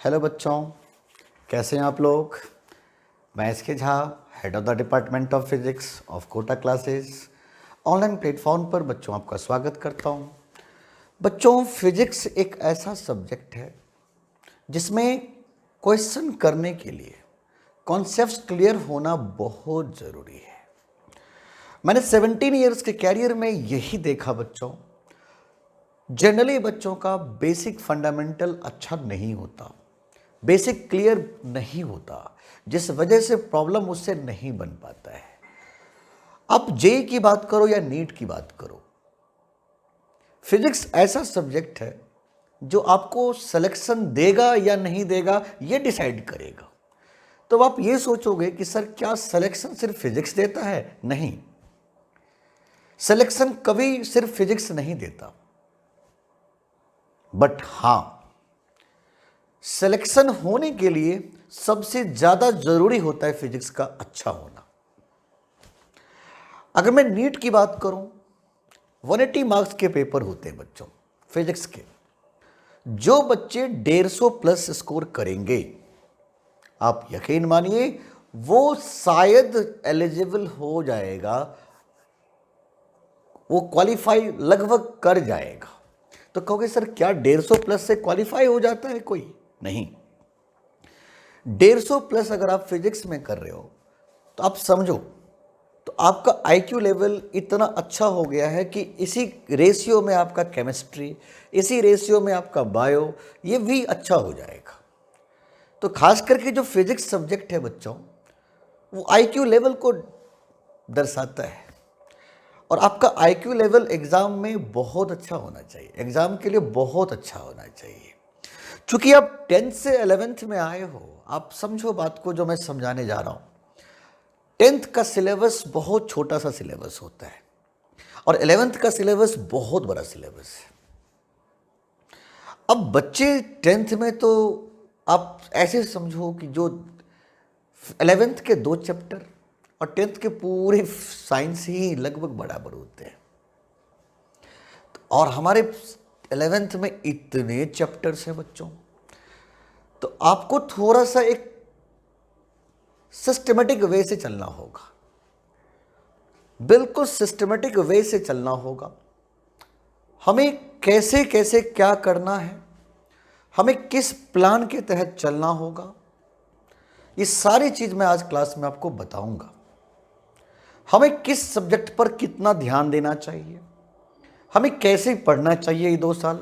Hello बच्चों, कैसे हैं आप लोग। मैं S K Jha, head of the department of physics of Kota classes, online platform पर बच्चों आपका स्वागत करता हूं। बच्चों, फिजिक्स एक ऐसा सब्जेक्ट है जिसमें क्वेश्चन करने के लिए कॉन्सेप्ट्स क्लियर होना बहुत ज़रूरी है। मैंने 17 ईयर्स के कैरियर में यही देखा बच्चों, जनरली बच्चों का बेसिक फंडामेंटल अच्छा नहीं होता, बेसिक क्लियर नहीं होता, जिस वजह से प्रॉब्लम उससे नहीं बन पाता है। अब जेई की बात करो या नीट की बात करो, फिजिक्स ऐसा सब्जेक्ट है जो आपको सिलेक्शन देगा या नहीं देगा ये डिसाइड करेगा। तो आप ये सोचोगे कि सर क्या सिलेक्शन सिर्फ फिजिक्स देता है? नहीं, सिलेक्शन कभी सिर्फ फिजिक्स नहीं देता, बट हां, सिलेक्शन होने के लिए सबसे ज्यादा जरूरी होता है फिजिक्स का अच्छा होना। अगर मैं नीट की बात करूं, 180 मार्क्स के पेपर होते हैं बच्चों फिजिक्स के। जो बच्चे 150 प्लस स्कोर करेंगे, आप यकीन मानिए वो शायद एलिजिबल हो जाएगा, वो क्वालिफाई लगभग कर जाएगा। तो कहोगे सर क्या 150 प्लस से क्वालिफाई हो जाता है कोई? नहीं, 150 प्लस अगर आप फिजिक्स में कर रहे हो तो आप समझो, तो आपका आईक्यू लेवल इतना अच्छा हो गया है कि इसी रेशियो में आपका केमिस्ट्री, इसी रेशियो में आपका बायो, ये भी अच्छा हो जाएगा। तो खास करके जो फिजिक्स सब्जेक्ट है बच्चों, वो आईक्यू लेवल को दर्शाता है, और आपका आईक्यू लेवल एग्जाम में बहुत अच्छा होना चाहिए, एग्जाम के लिए बहुत अच्छा होना चाहिए। चूंकि आप 10th से 11th में आए हो, आप समझो बात को जो मैं समझाने जा रहा हूं। 10th का सिलेबस बहुत छोटा सा सिलेबस होता है और 11th का सिलेबस बहुत बड़ा सिलेबस है। अब बच्चे 10th में तो आप ऐसे समझो कि जो 11th के 2 चैप्टर और 10th के पूरे साइंस ही लगभग बराबर होते हैं, और हमारे 11th में इतने चैप्टर्स हैं बच्चों, तो आपको थोड़ा सा एक सिस्टमेटिक वे से चलना होगा, बिल्कुल सिस्टमेटिक वे से चलना होगा। हमें कैसे कैसे क्या करना है, हमें किस प्लान के तहत चलना होगा, ये सारी चीज मैं आज क्लास में आपको बताऊंगा। हमें किस सब्जेक्ट पर कितना ध्यान देना चाहिए, हमें कैसे पढ़ना चाहिए ये 2 साल,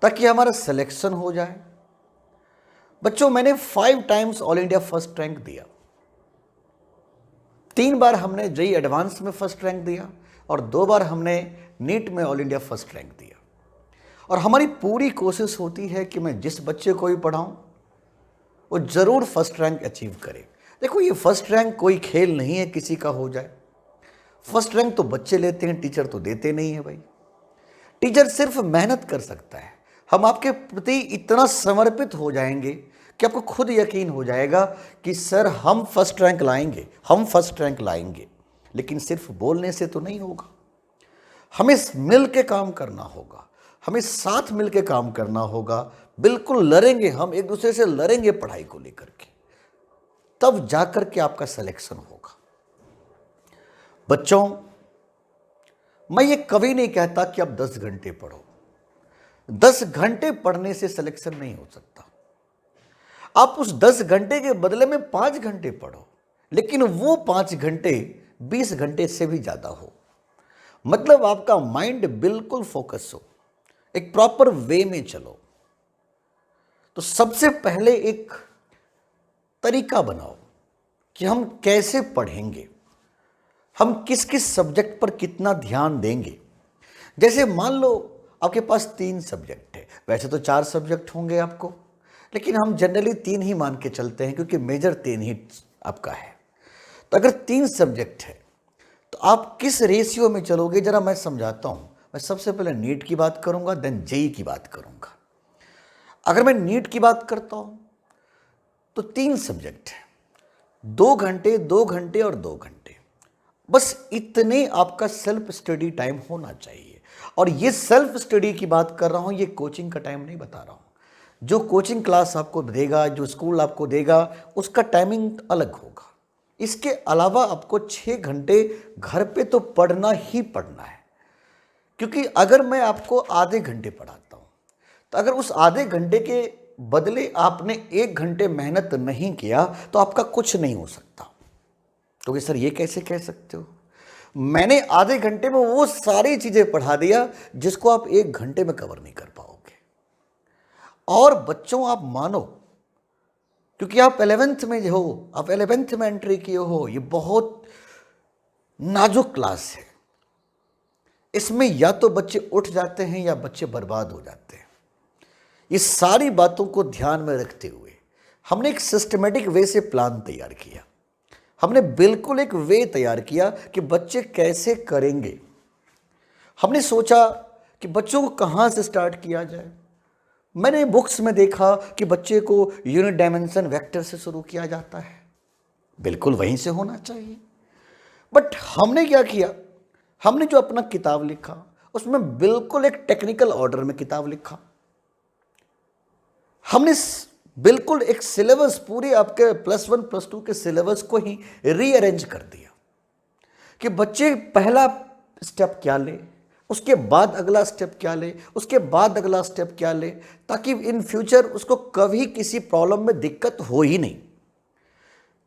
ताकि हमारा सिलेक्शन हो जाए। बच्चों, मैंने 5 times all India first rank दिया, 3 बार हमने जेई एडवांस में फर्स्ट रैंक दिया और 2 बार हमने नीट में ऑल इंडिया फर्स्ट रैंक दिया। और हमारी पूरी कोशिश होती है कि मैं जिस बच्चे को भी पढ़ाऊं वो जरूर फर्स्ट रैंक अचीव करे। देखो, ये फर्स्ट रैंक कोई खेल नहीं है किसी का हो जाए। फर्स्ट रैंक तो बच्चे लेते हैं, टीचर तो देते नहीं है भाई। टीचर सिर्फ मेहनत कर सकता है। हम आपके प्रति इतना समर्पित हो जाएंगे कि आपको खुद यकीन हो जाएगा कि सर हम फर्स्ट रैंक लाएंगे, हम फर्स्ट रैंक लाएंगे। लेकिन सिर्फ बोलने से तो नहीं होगा, हमें मिल के काम करना होगा, हमें साथ मिल के काम करना होगा। बिल्कुल लड़ेंगे, हम एक दूसरे से लड़ेंगे पढ़ाई को लेकर के, तब जाकर के आपका सिलेक्शन होगा। बच्चों, मैं ये कभी नहीं कहता कि आप 10 घंटे पढ़ो। 10 घंटे पढ़ने से सिलेक्शन नहीं हो सकता। आप उस 10 घंटे के बदले में 5 घंटे पढ़ो, लेकिन वो 5 घंटे 20 घंटे से भी ज्यादा हो। मतलब आपका माइंड बिल्कुल फोकस हो, एक प्रॉपर वे में चलो। तो सबसे पहले एक तरीका बनाओ कि हम कैसे पढ़ेंगे, हम किस किस सब्जेक्ट पर कितना ध्यान देंगे। जैसे मान लो आपके पास 3 सब्जेक्ट है, वैसे तो 4 सब्जेक्ट होंगे आपको, लेकिन हम जनरली 3 ही मान के चलते हैं क्योंकि मेजर 3 ही आपका है। तो अगर 3 सब्जेक्ट है तो आप किस रेशियो में चलोगे, जरा मैं समझाता हूं। मैं सबसे पहले नीट की बात करूंगा, देन जेई की बात करूंगा। अगर मैं नीट की बात करता हूं तो 3 सब्जेक्ट है, 2 घंटे 2 घंटे और 2 घंटे, बस इतने आपका सेल्फ स्टडी टाइम होना चाहिए। और ये सेल्फ स्टडी की बात कर रहा हूं, ये कोचिंग का टाइम नहीं बता रहा हूं। जो कोचिंग क्लास आपको देगा, जो स्कूल आपको देगा, उसका टाइमिंग अलग होगा। इसके अलावा आपको 6 घंटे घर पे तो पढ़ना ही पढ़ना है, क्योंकि अगर मैं आपको आधे घंटे पढ़ाता हूँ तो अगर उस आधे घंटे के बदले आपने 1 घंटे मेहनत नहीं किया तो आपका कुछ नहीं हो सकता। तो कि सर ये कैसे कह सकते हो? मैंने आधे घंटे में वो सारी चीजें पढ़ा दिया जिसको आप 1 घंटे में कवर नहीं कर पाओगे। और बच्चों आप मानो, क्योंकि आप 11th में हो, आप 11th में एंट्री किए हो, ये बहुत नाजुक क्लास है। इसमें या तो बच्चे उठ जाते हैं या बच्चे बर्बाद हो जाते हैं। इस सारी बातों को ध्यान में रखते हुए हमने एक सिस्टमेटिक वे से प्लान तैयार किया। हमने बिल्कुल एक वे तैयार किया कि बच्चे कैसे करेंगे। हमने सोचा कि बच्चों को कहाँ से स्टार्ट किया जाए। मैंने बुक्स में देखा कि बच्चे को यूनिट डायमेंशन वेक्टर से शुरू किया जाता है, बिल्कुल वहीं से होना चाहिए। बट हमने क्या किया, हमने जो अपना किताब लिखा उसमें बिल्कुल एक टेक्निकल ऑर्डर में किताब लिखा। हमने बिल्कुल एक सिलेबस पूरी आपके +1 +2 के सिलेबस को ही रीअरेंज कर दिया कि बच्चे पहला स्टेप क्या ले, उसके बाद अगला स्टेप क्या ले, उसके बाद अगला स्टेप क्या ले, ताकि इन फ्यूचर उसको कभी किसी प्रॉब्लम में दिक्कत हो ही नहीं।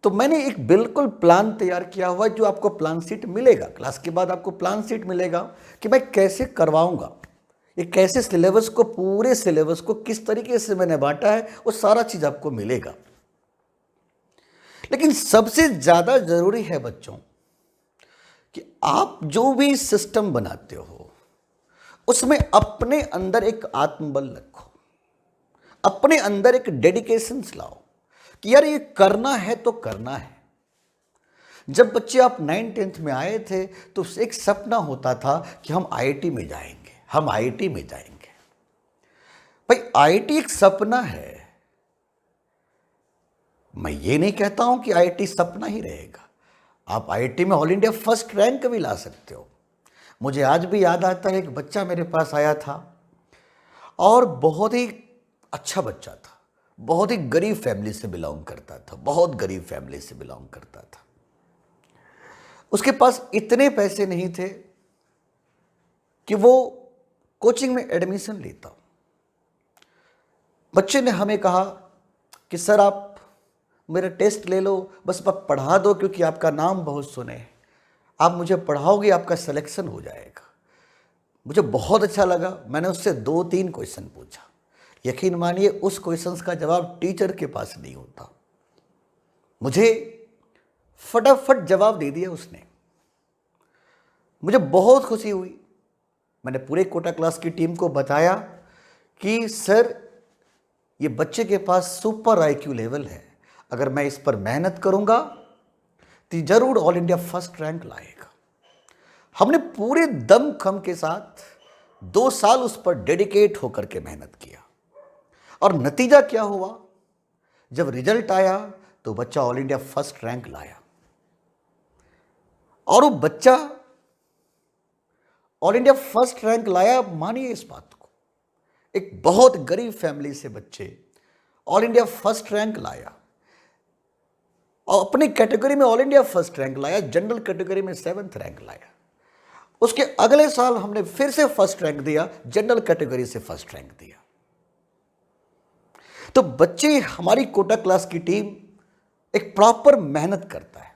तो मैंने एक बिल्कुल प्लान तैयार किया हुआ है, जो आपको प्लान शीट मिलेगा क्लास के बाद, आपको प्लान शीट मिलेगा कि मैं कैसे करवाऊंगा, ये कैसे सिलेबस को, पूरे सिलेबस को किस तरीके से मैंने बांटा है, वो सारा चीज आपको मिलेगा। लेकिन सबसे ज्यादा जरूरी है बच्चों कि आप जो भी सिस्टम बनाते हो उसमें अपने अंदर एक आत्मबल रखो, अपने अंदर एक डेडिकेशन लाओ कि यार ये करना है तो करना है। जब बच्चे आप 9th-10th में आए थे तो एक सपना होता था कि हम आईआईटी में जाएंगे, हम आईआईटी में जाएंगे। भाई आईआईटी एक सपना है, मैं ये नहीं कहता हूं कि आईआईटी सपना ही रहेगा। आप आईआईटी में ऑल इंडिया फर्स्ट रैंक भी ला सकते हो। मुझे आज भी याद आता है, एक बच्चा मेरे पास आया था और बहुत ही अच्छा बच्चा था, बहुत ही गरीब फैमिली से बिलोंग करता था, बहुत गरीब फैमिली से बिलोंग करता था। उसके पास इतने पैसे नहीं थे कि वो कोचिंग में एडमिशन लेता। बच्चे ने हमें कहा कि सर आप मेरा टेस्ट ले लो, बस आप पढ़ा दो, क्योंकि आपका नाम बहुत सुने हैं, आप मुझे पढ़ाओगे, आपका सिलेक्शन हो जाएगा। मुझे बहुत अच्छा लगा। मैंने उससे 2-3 क्वेश्चन पूछा। यकीन मानिए उस क्वेश्चंस का जवाब टीचर के पास नहीं होता। मुझे फटाफट जवाब दे दिया उसने। मुझे बहुत खुशी हुई। मैंने पूरे कोटा क्लास की टीम को बताया कि सर ये बच्चे के पास सुपर आईक्यू लेवल है, अगर मैं इस पर मेहनत करूंगा तो जरूर ऑल इंडिया फर्स्ट रैंक लाएगा। हमने पूरे दमखम के साथ 2 साल उस पर डेडिकेट होकर के मेहनत किया और नतीजा क्या हुआ, जब रिजल्ट आया तो बच्चा ऑल इंडिया फर्स्ट रैंक लाया। और वो बच्चा ऑल इंडिया फर्स्ट रैंक लाया। मानिए इस बात को, एक बहुत गरीब फैमिली से बच्चे ऑल इंडिया फर्स्ट रैंक लाया और अपनी कैटेगरी में ऑल इंडिया फर्स्ट रैंक लाया, जनरल कैटेगरी में 7th रैंक लाया। उसके अगले साल हमने फिर से फर्स्ट रैंक दिया, जनरल कैटेगरी से फर्स्ट रैंक दिया। तो बच्चे, हमारी कोटा क्लास की टीम एक प्रॉपर मेहनत करता है।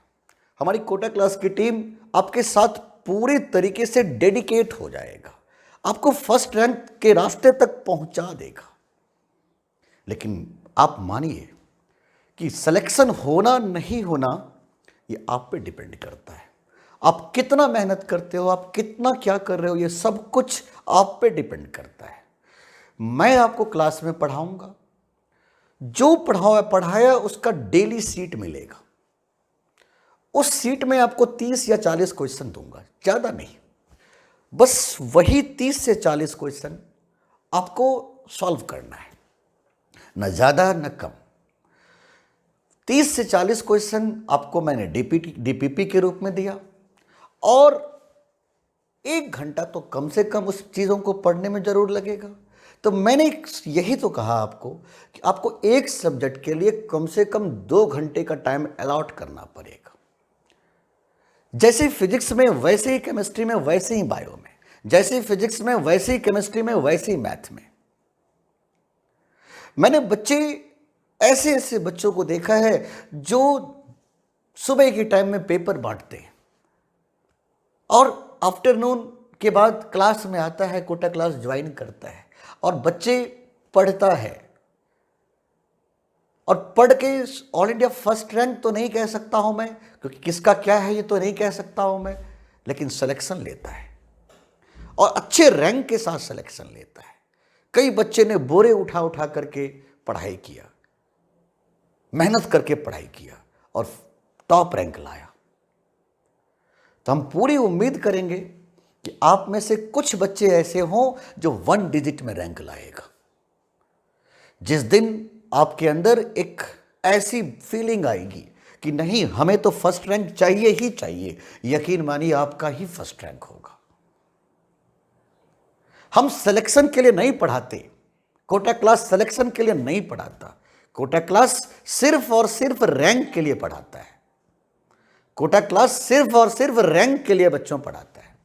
हमारी कोटा क्लास की टीम आपके साथ पूरी तरीके से डेडिकेट हो जाएगा, आपको फर्स्ट रैंक के रास्ते तक पहुंचा देगा। लेकिन आप मानिए कि सिलेक्शन होना नहीं होना ये आप पे डिपेंड करता है। आप कितना मेहनत करते हो, आप कितना क्या कर रहे हो, ये सब कुछ आप पे डिपेंड करता है। मैं आपको क्लास में पढ़ाऊंगा, जो पढ़ाया उसका डेली सीट मिलेगा। उस सीट में आपको 30 या 40 क्वेश्चन दूंगा, ज़्यादा नहीं, बस वही 30 से 40 क्वेश्चन आपको सॉल्व करना है, न ज़्यादा न कम। 30 से 40 क्वेश्चन आपको मैंने डीपीपी के रूप में दिया और 1 घंटा तो कम से कम उस चीज़ों को पढ़ने में जरूर लगेगा। तो मैंने यही तो कहा आपको कि आपको एक सब्जेक्ट के लिए कम से कम 2 घंटे का टाइम अलॉट करना पड़ेगा। जैसे फिजिक्स में वैसे ही केमिस्ट्री में, वैसे ही बायो में, जैसे फिजिक्स में वैसे ही केमिस्ट्री में, वैसे ही मैथ में। मैंने ऐसे ऐसे बच्चों को देखा है जो सुबह के टाइम में पेपर बांटते हैं और आफ्टरनून के बाद क्लास में आता है, कोटा क्लास ज्वाइन करता है और बच्चे पढ़ता है और पढ़ के ऑल इंडिया फर्स्ट रैंक तो नहीं कह सकता हूं मैं, क्योंकि किसका क्या है ये तो नहीं कह सकता हूं मैं, लेकिन सिलेक्शन लेता है और अच्छे रैंक के साथ सिलेक्शन लेता है। कई बच्चे ने बोरे उठा उठा करके पढ़ाई किया, मेहनत करके पढ़ाई किया और टॉप रैंक लाया। तो हम पूरी उम्मीद करेंगे कि आप में से कुछ बच्चे ऐसे हों जो 1 डिजिट में रैंक लाएगा। जिस दिन आपके अंदर एक ऐसी फीलिंग आएगी कि नहीं, हमें तो फर्स्ट रैंक चाहिए ही चाहिए, यकीन मानिए आपका ही फर्स्ट रैंक होगा। हम सिलेक्शन के लिए नहीं पढ़ाते, कोटा क्लास सिलेक्शन के लिए नहीं पढ़ाता, कोटा क्लास सिर्फ और सिर्फ रैंक के लिए पढ़ाता है। कोटा क्लास सिर्फ और सिर्फ रैंक के लिए बच्चों पढ़ाता है,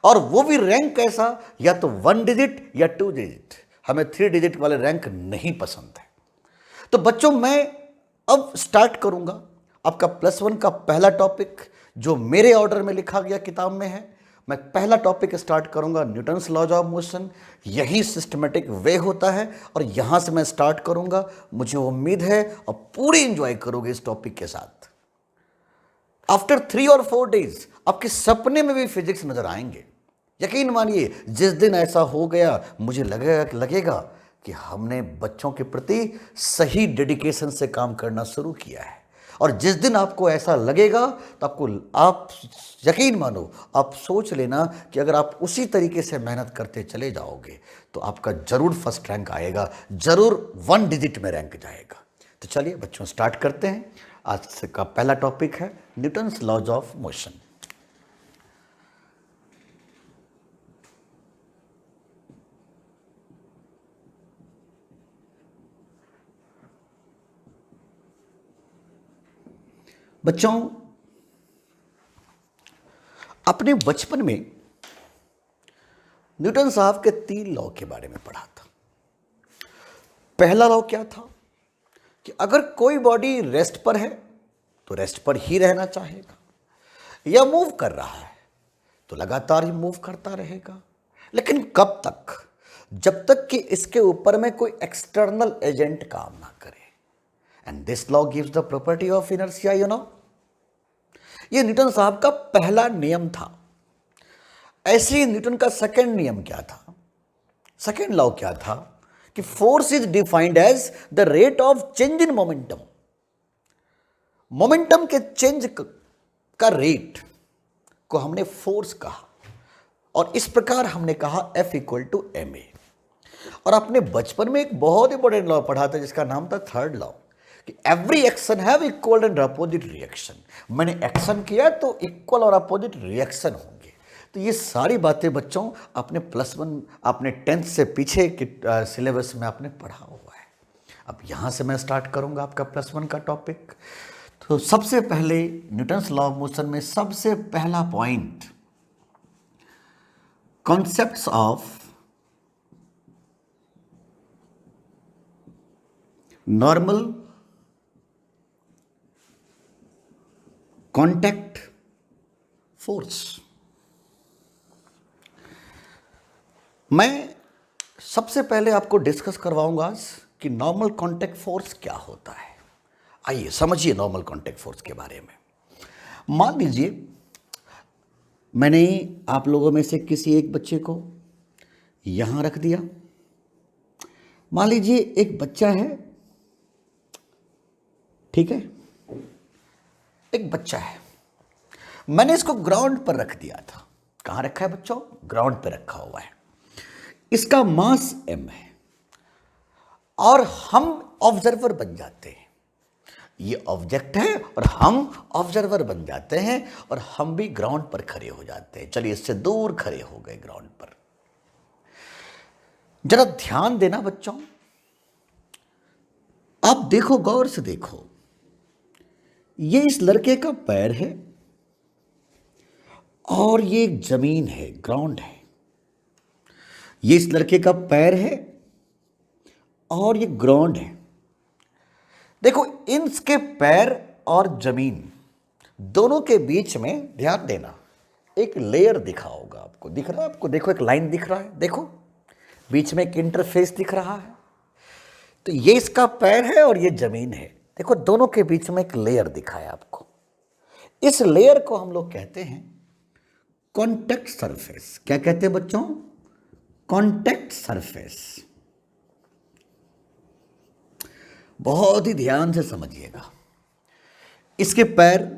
और वो भी रैंक कैसा, या तो 1 डिजिट या 2 डिजिट। हमें 3 डिजिट वाले रैंक नहीं पसंद है। तो बच्चों, मैं अब स्टार्ट करूंगा आपका +1 का पहला टॉपिक जो मेरे ऑर्डर में लिखा गया किताब में है। मैं पहला टॉपिक स्टार्ट करूंगा न्यूटन्स लॉज ऑफ मोशन। यही सिस्टमेटिक वे होता है और यहां से मैं स्टार्ट करूंगा। मुझे उम्मीद है और पूरी इंजॉय करोगे इस टॉपिक के साथ। आफ्टर 3 और 4 डेज आपके सपने में भी फिजिक्स नजर आएंगे। यकीन मानिए, जिस दिन ऐसा हो गया मुझे लगेगा कि हमने बच्चों के प्रति सही डेडिकेशन से काम करना शुरू किया है। और जिस दिन आपको ऐसा लगेगा तो आप यकीन मानो, आप सोच लेना कि अगर आप उसी तरीके से मेहनत करते चले जाओगे तो आपका जरूर फर्स्ट रैंक आएगा, जरूर 1 डिजिट में रैंक जाएगा। तो चलिए बच्चों, स्टार्ट करते हैं। आज का पहला टॉपिक है न्यूटन्स लॉज ऑफ मोशन। बच्चों, अपने बचपन में न्यूटन साहब के 3 लॉ के बारे में पढ़ा था। पहला लॉ क्या था कि अगर कोई बॉडी रेस्ट पर है तो रेस्ट पर ही रहना चाहेगा, या मूव कर रहा है तो लगातार ही मूव करता रहेगा। लेकिन कब तक? जब तक कि इसके ऊपर में कोई एक्सटर्नल एजेंट काम ना करे। And this law gives the property of inertia, you know. ये न्यूटन साहब का पहला नियम था। ऐसे ही न्यूटन का सेकंड नियम क्या था? सेकंड लॉ क्या था कि force is defined as the rate of change in momentum. Momentum के चेंज का रेट को हमने फोर्स कहा, और इस प्रकार हमने कहा F = ma। और आपने बचपन में एक बहुत इंपॉर्टेंट लॉ पढ़ा था जिसका नाम था थर्ड लॉ, कि every action have equal and opposite reaction. मैंने एक्शन किया तो इक्वल और अपोजिट रिएक्शन होंगे। तो ये सारी बातें बच्चों आपने +1, आपने 10th से पीछे के सिलेबस में आपने पढ़ा हुआ है। अब यहाँ से मैं स्टार्ट करूँगा आपका +1 का टॉपिक। तो सबसे पहले न्यूटन्स लॉ ऑफ मोशन में सबसे पहला point, concepts of normal contact force. मैं सबसे पहले आपको डिस्कस करवाऊंगा आज कि नॉर्मल कॉन्टैक्ट फोर्स क्या होता है। आइए समझिए नॉर्मल कॉन्टैक्ट फोर्स के बारे में। मान लीजिए मैंने आप लोगों में से किसी एक बच्चे को यहां रख दिया। मान लीजिए एक बच्चा है, ठीक है, एक बच्चा है, मैंने इसको ग्राउंड पर रख दिया था। कहां रखा है बच्चों? ग्राउंड पर रखा हुआ है। इसका मास m है और हम ऑब्जर्वर बन जाते हैं। ये ऑब्जेक्ट है और हम ऑब्जर्वर बन जाते हैं और हम भी ग्राउंड पर खड़े हो जाते हैं। चलिए इससे दूर खड़े हो गए ग्राउंड पर। जरा ध्यान देना बच्चों, आप देखो, गौर से देखो, ये इस लड़के का पैर है और ये एक जमीन है, ग्राउंड है। ये इस लड़के का पैर है और ये ग्राउंड है। देखो, इनके पैर और जमीन दोनों के बीच में ध्यान देना, एक लेयर दिखा होगा आपको, दिख रहा है आपको? देखो, एक लाइन दिख रहा है, देखो बीच में एक इंटरफेस दिख रहा है। तो ये इसका पैर है और ये जमीन है। देखो, दोनों के बीच में एक लेयर दिखा है आपको। इस लेयर को हम लोग कहते हैं कॉन्टैक्ट सरफेस। क्या कहते हैं बच्चों? Contact surface. बहुत ही ध्यान से समझिएगा। इसके पैर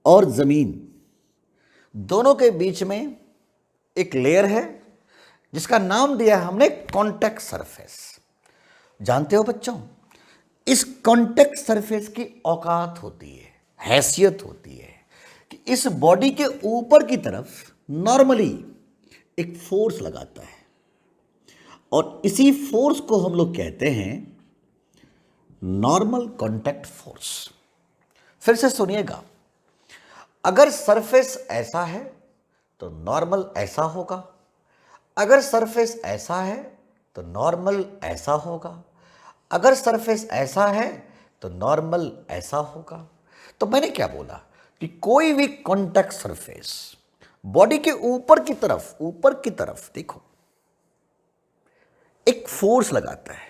और जमीन दोनों के बीच में एक लेयर है जिसका नाम दिया है हमने कॉन्टैक्ट सरफेस। जानते हो बच्चों, इस कॉन्टैक्ट सरफेस की औकात होती है, हैसियत होती है कि इस बॉडी के ऊपर की तरफ नॉर्मली एक फोर्स लगाता है और इसी फोर्स को हम लोग कहते हैं नॉर्मल कॉन्टैक्ट फोर्स। फिर से सुनिएगा, अगर सरफेस ऐसा है तो नॉर्मल ऐसा होगा, अगर सरफेस ऐसा है तो नॉर्मल ऐसा होगा, अगर सरफेस ऐसा है तो नॉर्मल ऐसा होगा। तो मैंने क्या बोला कि कोई भी कॉन्टैक्ट सरफेस बॉडी के ऊपर की तरफ देखो एक फोर्स लगाता है,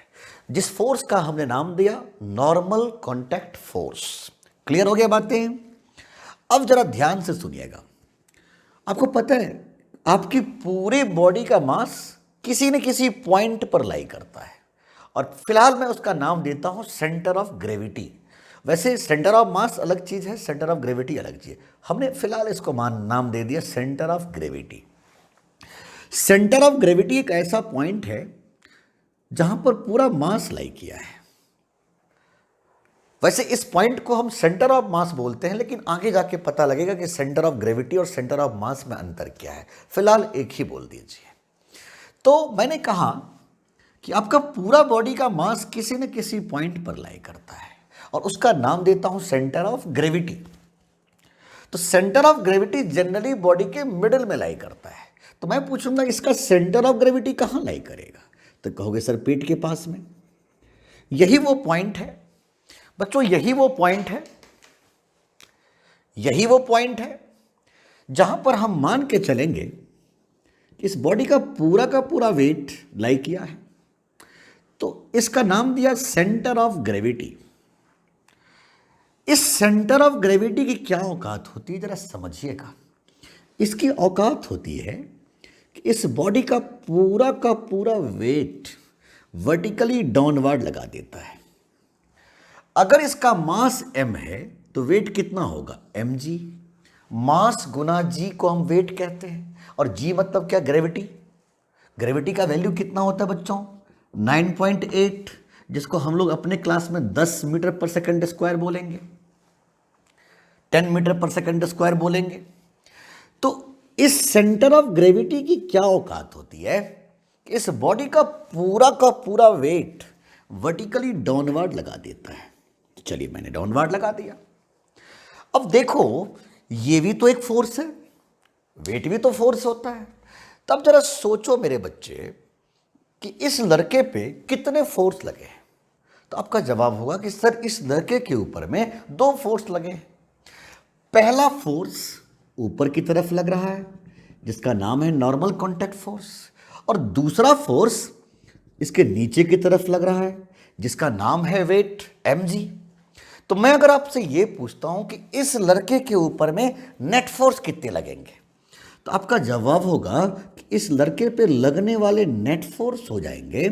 जिस फोर्स का हमने नाम दिया नॉर्मल कॉन्टैक्ट फोर्स। क्लियर हो गया बातें? अब जरा ध्यान से सुनिएगा। आपको पता है आपकी पूरी बॉडी का मास किसी न किसी पॉइंट पर लाई करता है और फिलहाल मैं उसका नाम देता हूं सेंटर ऑफ ग्रेविटी। वैसे सेंटर ऑफ मास अलग चीज है, सेंटर ऑफ ग्रेविटी अलग चीज है। हमने फिलहाल इसको नाम दे दिया centre of gravity. Centre of gravity एक ऐसा पॉइंट है जहां पर पूरा मास लाई किया है। वैसे इस पॉइंट को हम सेंटर ऑफ मास बोलते हैं, लेकिन आगे जाके पता लगेगा कि सेंटर ऑफ ग्रेविटी और सेंटर ऑफ मास में अंतर क्या है। फिलहाल एक ही बोल दीजिए। तो मैंने कहा कि आपका पूरा बॉडी का मास किसी न किसी पॉइंट पर लाई करता है और उसका नाम देता हूं सेंटर ऑफ ग्रेविटी। तो centre of gravity generally body के मिडिल में लाई करता है। तो मैं पूछूंगा इसका सेंटर ऑफ ग्रेविटी कहां लाई करेगा? तो कहोगे सर पेट के पास में। यही वो पॉइंट है बच्चों, यही वो पॉइंट है जहां पर हम मान के चलेंगे कि इस बॉडी का पूरा वेट लाई किया है। तो इसका नाम दिया सेंटर ऑफ ग्रेविटी। इस सेंटर ऑफ ग्रेविटी की क्या औकात होती है, जरा समझिएगा। इसकी औकात होती है कि इस बॉडी का पूरा वेट वर्टिकली डाउनवर्ड लगा देता है। अगर इसका मास m है तो वेट कितना होगा? mg। मास गुना g को हम वेट कहते हैं और g मतलब क्या? ग्रेविटी। ग्रेविटी का वैल्यू कितना होता है बच्चों? 9.8, जिसको हम लोग अपने क्लास में 10 मीटर पर सेकंड स्क्वायर बोलेंगे, 10 मीटर पर सेकंड स्क्वायर बोलेंगे। तो इस सेंटर ऑफ ग्रेविटी की क्या औकात होती है? इस बॉडी का पूरा वेट वर्टिकली डाउनवर्ड लगा देता है। चलिए मैंने डाउनवर्ड लगा दिया। अब देखो, ये भी तो एक फोर्स है, वेट भी तो फोर्स होता है। तब जरा सोचो मेरे बच्चे कि इस लड़के पे कितने फोर्स लगे हैं। तो आपका जवाब होगा कि सर इस लड़के के ऊपर में 2 फोर्स लगे हैं। पहला फोर्स ऊपर की तरफ लग रहा है जिसका नाम है नॉर्मल कॉन्टैक्ट फोर्स, और दूसरा फोर्स इसके नीचे की तरफ लग रहा है जिसका नाम है वेट mg। तो मैं अगर आपसे ये पूछता हूं कि इस लड़के के ऊपर में नेट फोर्स कितने लगेंगे, तो आपका जवाब होगा कि इस लड़के पे लगने वाले नेट फोर्स हो जाएंगे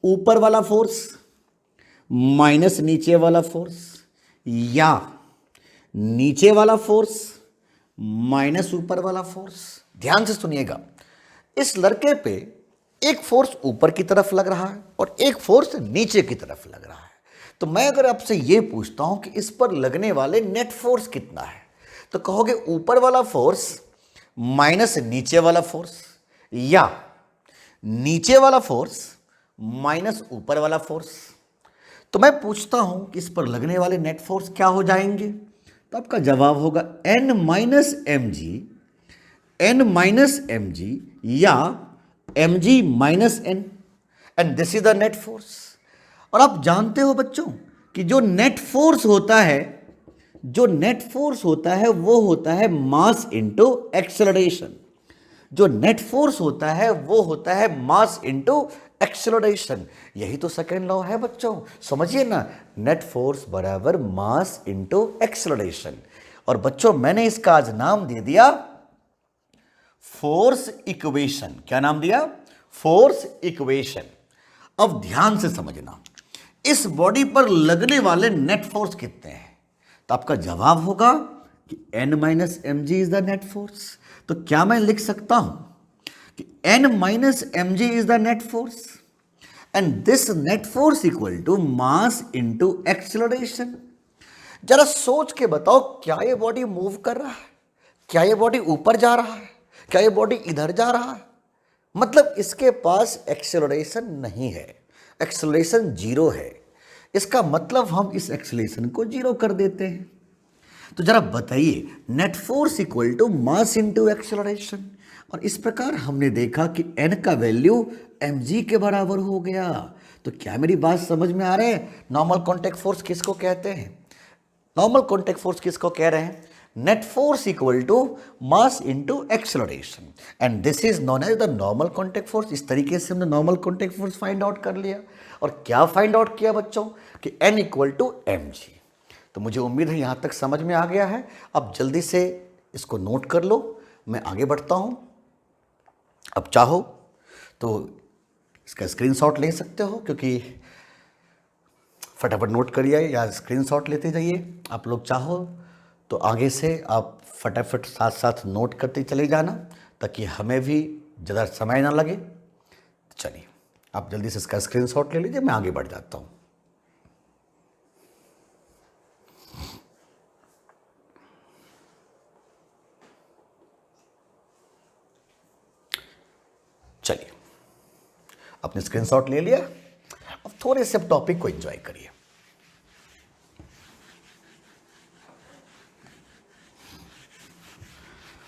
ऊपर वाला फोर्स माइनस नीचे वाला फोर्स, या नीचे वाला फोर्स माइनस ऊपर वाला फोर्स। ध्यान से सुनिएगा, इस लड़के पे एक फोर्स ऊपर की तरफ लग रहा है और एक फोर्स नीचे की तरफ लग रहा है। तो मैं अगर आपसे ये पूछता हूं कि इस पर लगने वाले नेट फोर्स कितना है, तो कहोगे ऊपर वाला फोर्स माइनस नीचे वाला फोर्स, या नीचे वाला फोर्स माइनस ऊपर वाला फोर्स। तो मैं पूछता हूं कि इस पर लगने वाले नेट फोर्स क्या हो जाएंगे, तो आपका जवाब होगा N माइनस एम जी या mg minus N, and this is the net force. और आप जानते हो बच्चों कि जो नेट फोर्स होता है वो होता है मास इंटू एक्सेलरेशन। जो नेट फोर्स होता है वो होता है मास इंटू एक्सेलरेशन। यही तो सेकेंड लॉ है बच्चों, समझिए ना, नेट फोर्स बराबर मास इंटू एक्सेलरेशन। और बच्चों मैंने इसका आज नाम दे दिया फोर्स इक्वेशन। क्या नाम दिया? Force equation. अब ध्यान से समझना, इस बॉडी पर लगने वाले नेट फोर्स कितने हैं, तो आपका जवाब होगा कि N minus M G is the net force. तो क्या मैं लिख सकता हूं कि N minus M G is the net force and this net force equal to mass into acceleration. जरा सोच के बताओ, क्या ये बॉडी मूव कर रहा है? क्या ये बॉडी ऊपर जा रहा है? क्या ये बॉडी इधर जा रहा है? मतलब इसके पास एक्सेलरेशन नहीं है, एक्सेलरेशन जीरो है। इसका मतलब हम इस एक्सेलरेशन को जीरो कर देते हैं। तो जरा बताइए, net force equal to mass into acceleration. और इस प्रकार हमने देखा कि n का वैल्यू mg के बराबर हो गया। तो क्या मेरी बात समझ में आ रहा है? नॉर्मल कॉन्टैक्ट फोर्स किसको कहते हैं? नॉर्मल कॉन्टैक्ट फोर्स किसको कह रहे हैं? Net force equal to mass into acceleration, and this is known as the normal contact force. इस तरीके से हमने normal contact force find out कर लिया। और क्या फाइंड आउट किया बच्चों? कि n इक्वल टू mg। तो मुझे उम्मीद है यहां तक समझ में आ गया है। अब जल्दी से इसको नोट कर लो, मैं आगे बढ़ता हूं। अब चाहो तो इसका स्क्रीनशॉट ले सकते हो, क्योंकि फटाफट नोट करिए या स्क्रीनशॉट लेते जाइए। आप लोग चाहो तो आगे से आप फटाफट साथ साथ नोट करते चले जाना, ताकि हमें भी ज़्यादा समय ना लगे। चलिए आप जल्दी से इसका स्क्रीनशॉट ले लीजिए, मैं आगे बढ़ जाता हूँ। चलिए आपने स्क्रीनशॉट ले लिया। अब थोड़े से टॉपिक को एंजॉय करिए।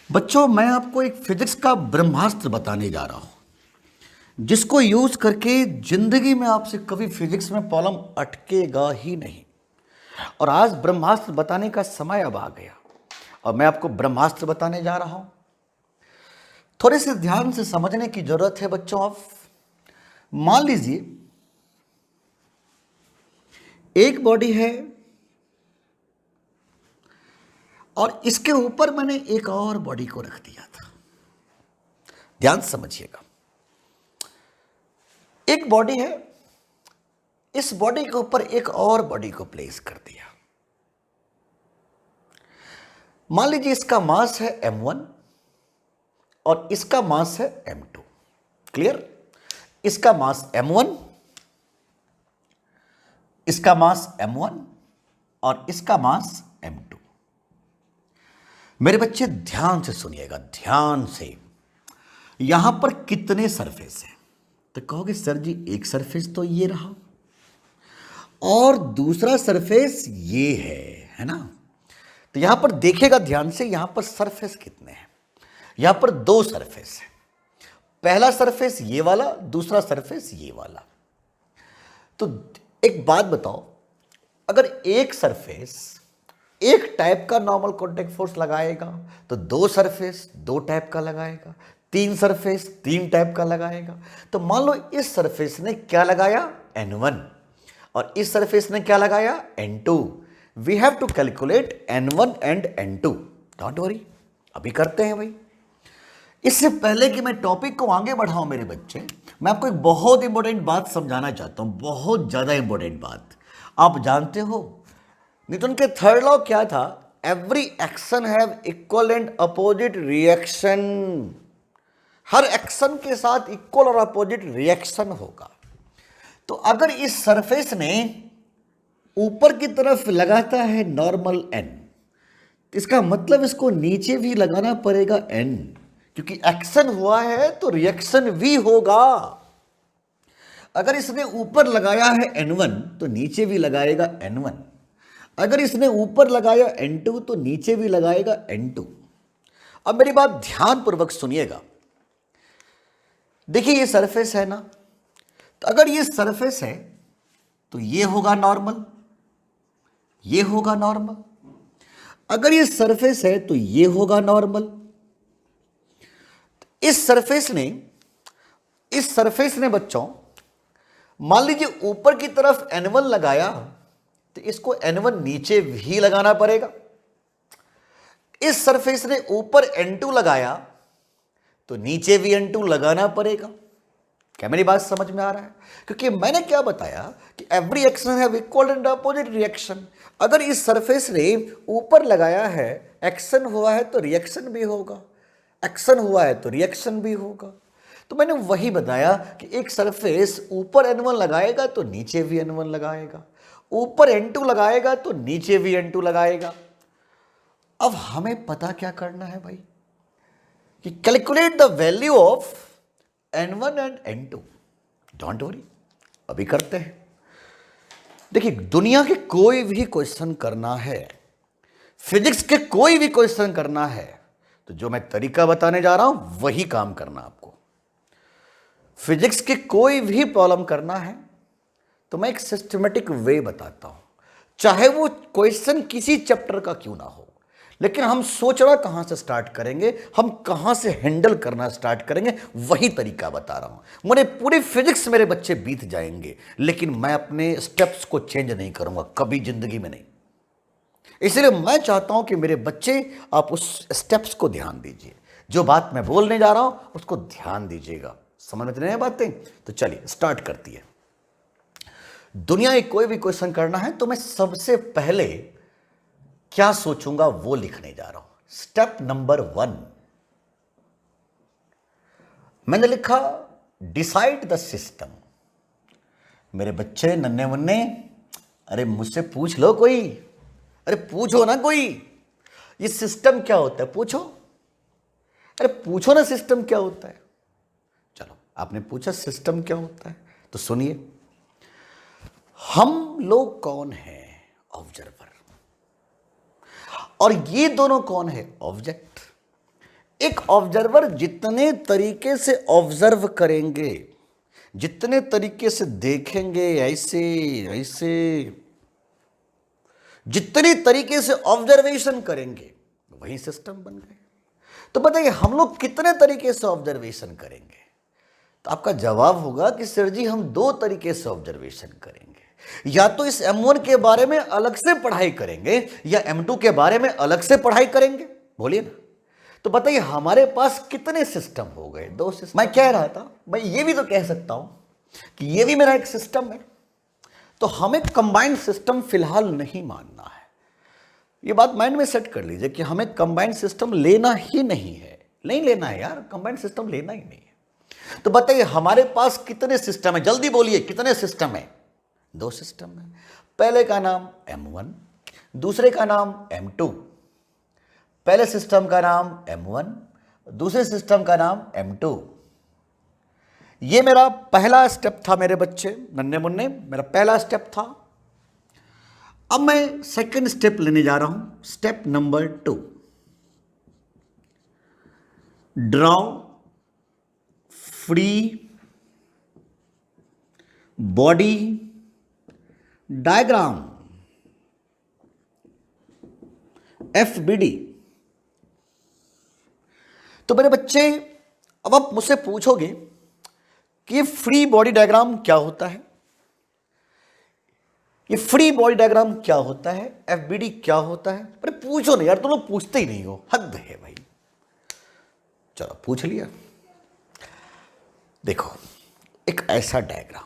बच्चों मैं आपको एक फिजिक्स का ब्रह्मास्त्र बताने जा रहा हूं, जिसको यूज करके जिंदगी में आपसे कभी फिजिक्स में प्रॉब्लम अटकेगा ही नहीं। और आज ब्रह्मास्त्र बताने का समय अब आ गया, और मैं आपको ब्रह्मास्त्र बताने जा रहा हूं। थोड़े से ध्यान से समझने की जरूरत है बच्चों। आप मान लीजिए एक बॉडी है और इसके ऊपर मैंने एक और बॉडी को रख दिया था। ध्यान से समझिएगा, एक बॉडी है, इस बॉडी के ऊपर एक और बॉडी को प्लेस कर दिया। मान लीजिए इसका मास है m1 और इसका मास है m2। क्लियर? इसका मास m1, इसका मास m1 और इसका मास m2। मेरे बच्चे ध्यान से सुनिएगा, ध्यान से। यहां पर कितने सरफेस हैं? तो कहोगे सर जी एक सरफेस तो ये रहा और दूसरा सरफेस ये है ना? तो यहां पर देखिएगा ध्यान से, यहां पर सरफेस कितने हैं? यहां पर दो सरफेस है। पहला सरफेस ये वाला, दूसरा सरफेस ये वाला। तो एक बात बताओ, अगर एक सरफेस एक टाइप का नॉर्मल कॉन्टैक्ट फोर्स लगाएगा तो दो सरफेस दो टाइप का लगाएगा, तीन सरफेस तीन टाइप का लगाएगा। तो मान लो इस सरफेस ने क्या लगाया? N1 और इस सरफेस ने क्या लगाया? N2। We have to calculate N1 and N2। Don't worry, अभी करते हैं भाई। इससे पहले कि मैं टॉपिक को आगे बढ़ाऊं मेरे बच्चे, मैं आपको एक बहुत इंपॉर्टेंट बात समझाना चाहता हूं, बहुत ज्यादा इंपॉर्टेंट बात। आप जानते हो न्यूटन के थर्ड लॉ क्या था? Every action have equal and opposite reaction. Her action के साथ इक्वल और अपोजिट रिएक्शन होगा। तो अगर इस सरफेस ने ऊपर की तरफ लगाता है नॉर्मल n, इसका मतलब इसको नीचे भी लगाना पड़ेगा n, क्योंकि एक्शन हुआ है तो रिएक्शन भी होगा। अगर इसने ऊपर लगाया है N1 तो नीचे भी लगाएगा N1, अगर इसने ऊपर लगाया N2 तो नीचे भी लगाएगा N2। अब मेरी बात ध्यानपूर्वक सुनिएगा। देखिए ये सरफेस है ना, तो अगर ये सरफेस है तो ये होगा नॉर्मल, ये होगा नॉर्मल। अगर ये सरफेस है तो ये होगा नॉर्मल। इस सरफेस ने बच्चों, मान लीजिए ऊपर की तरफ N1 लगाया तो इसको N1 नीचे भी लगाना पड़ेगा। इस सरफेस ने ऊपर N2 लगाया तो नीचे भी N2 लगाना पड़ेगा। क्या मेरी बात समझ में आ रहा है? क्योंकि मैंने क्या बताया कि every action have equal and opposite reaction. अगर इस सरफेस ने ऊपर लगाया है, एक्शन हुआ है तो रिएक्शन भी होगा, एक्शन हुआ है तो रिएक्शन भी होगा। तो मैंने वही बताया कि एक सरफेस ऊपर N1 लगाएगा तो नीचे भी N1 लगाएगा, ऊपर N2 लगाएगा तो नीचे भी N2 लगाएगा। अब हमें पता क्या करना है भाई, कि calculate the value of N1 and N2। Don't worry, अभी करते हैं। देखिए दुनिया के कोई भी क्वेश्चन करना है, फिजिक्स के कोई भी क्वेश्चन करना है, तो जो मैं तरीका बताने जा रहा हूं वही काम करना आपको। फिजिक्स के कोई भी प्रॉब्लम करना है तो मैं एक सिस्टमेटिक वे बताता हूं, चाहे वो क्वेश्चन किसी चैप्टर का क्यों ना हो। लेकिन हम सोच रहा कहां से स्टार्ट करेंगे, हम कहां से हैंडल करना स्टार्ट करेंगे, वही तरीका बता रहा हूं। मेरे पूरे फिजिक्स मेरे बच्चे बीत जाएंगे, लेकिन मैं अपने स्टेप्स को चेंज नहीं करूंगा कभी जिंदगी में नहीं। इसलिए मैं चाहता हूं कि मेरे बच्चे आप उस स्टेप्स को ध्यान दीजिए, जो बात मैं बोलने जा रहा हूं उसको ध्यान दीजिएगा। समझ में नहीं बातें? तो चलिए स्टार्ट करती है। दुनिया में कोई भी क्वेश्चन करना है तो मैं सबसे पहले क्या सोचूंगा वो लिखने जा रहा हूं। स्टेप नंबर 1 मैंने लिखा डिसाइड द सिस्टम। मेरे बच्चे नन्हे मुन्ने, अरे मुझसे पूछ लो कोई, अरे पूछो ना कोई, ये सिस्टम क्या होता है पूछो, अरे पूछो ना सिस्टम क्या होता है। चलो आपने पूछा सिस्टम क्या होता है, तो सुनिए। हम लोग कौन है? ऑब्जर्वर। और ये दोनों कौन है? ऑब्जेक्ट। एक ऑब्जर्वर जितने तरीके से ऑब्जर्व करेंगे, जितने तरीके से देखेंगे, ऐसे ऐसे जितने तरीके से ऑब्जर्वेशन करेंगे वही सिस्टम बन गए। तो बताइए हम लोग कितने तरीके से ऑब्जर्वेशन करेंगे? तो आपका जवाब होगा कि सर जी हम 2 तरीके से ऑब्जर्वेशन करेंगे, या तो इस M1 के बारे में अलग से पढ़ाई करेंगे या M2 के बारे में अलग से पढ़ाई करेंगे। बोलिए ना। तो बताइए हमारे पास कितने सिस्टम हो गए? 2 सिस्टम। मैं कह रहा था मैं ये भी तो कह सकता हूं कि ये भी मेरा एक सिस्टम है, तो हमें कंबाइंड सिस्टम फिलहाल नहीं मानना है। ये बात माइंड में सेट कर लीजिए कि हमें कंबाइंड सिस्टम लेना ही नहीं है, नहीं लेना है यार, कंबाइंड सिस्टम लेना ही नहीं है। तो बताइए हमारे पास कितने सिस्टम है? जल्दी बोलिए कितने सिस्टम है? 2 सिस्टम है। पहले का नाम M1, दूसरे का नाम M2। पहले सिस्टम का नाम M1, दूसरे सिस्टम का नाम M2। ये मेरा पहला स्टेप था मेरे बच्चे नन्हे मुन्ने, मेरा पहला स्टेप था। अब मैं सेकंड स्टेप लेने जा रहा हूं, step number 2। Draw free body diagram, FBD। तो मेरे बच्चे अब आप मुझसे पूछोगे कि ये फ्री बॉडी डायग्राम क्या होता है, ये फ्री बॉडी डायग्राम क्या होता है, FBD क्या होता है? अरे पूछो नहीं यार, तुम लोग पूछते ही नहीं हो, हद है भाई। चलो पूछ लिया। देखो एक ऐसा डायग्राम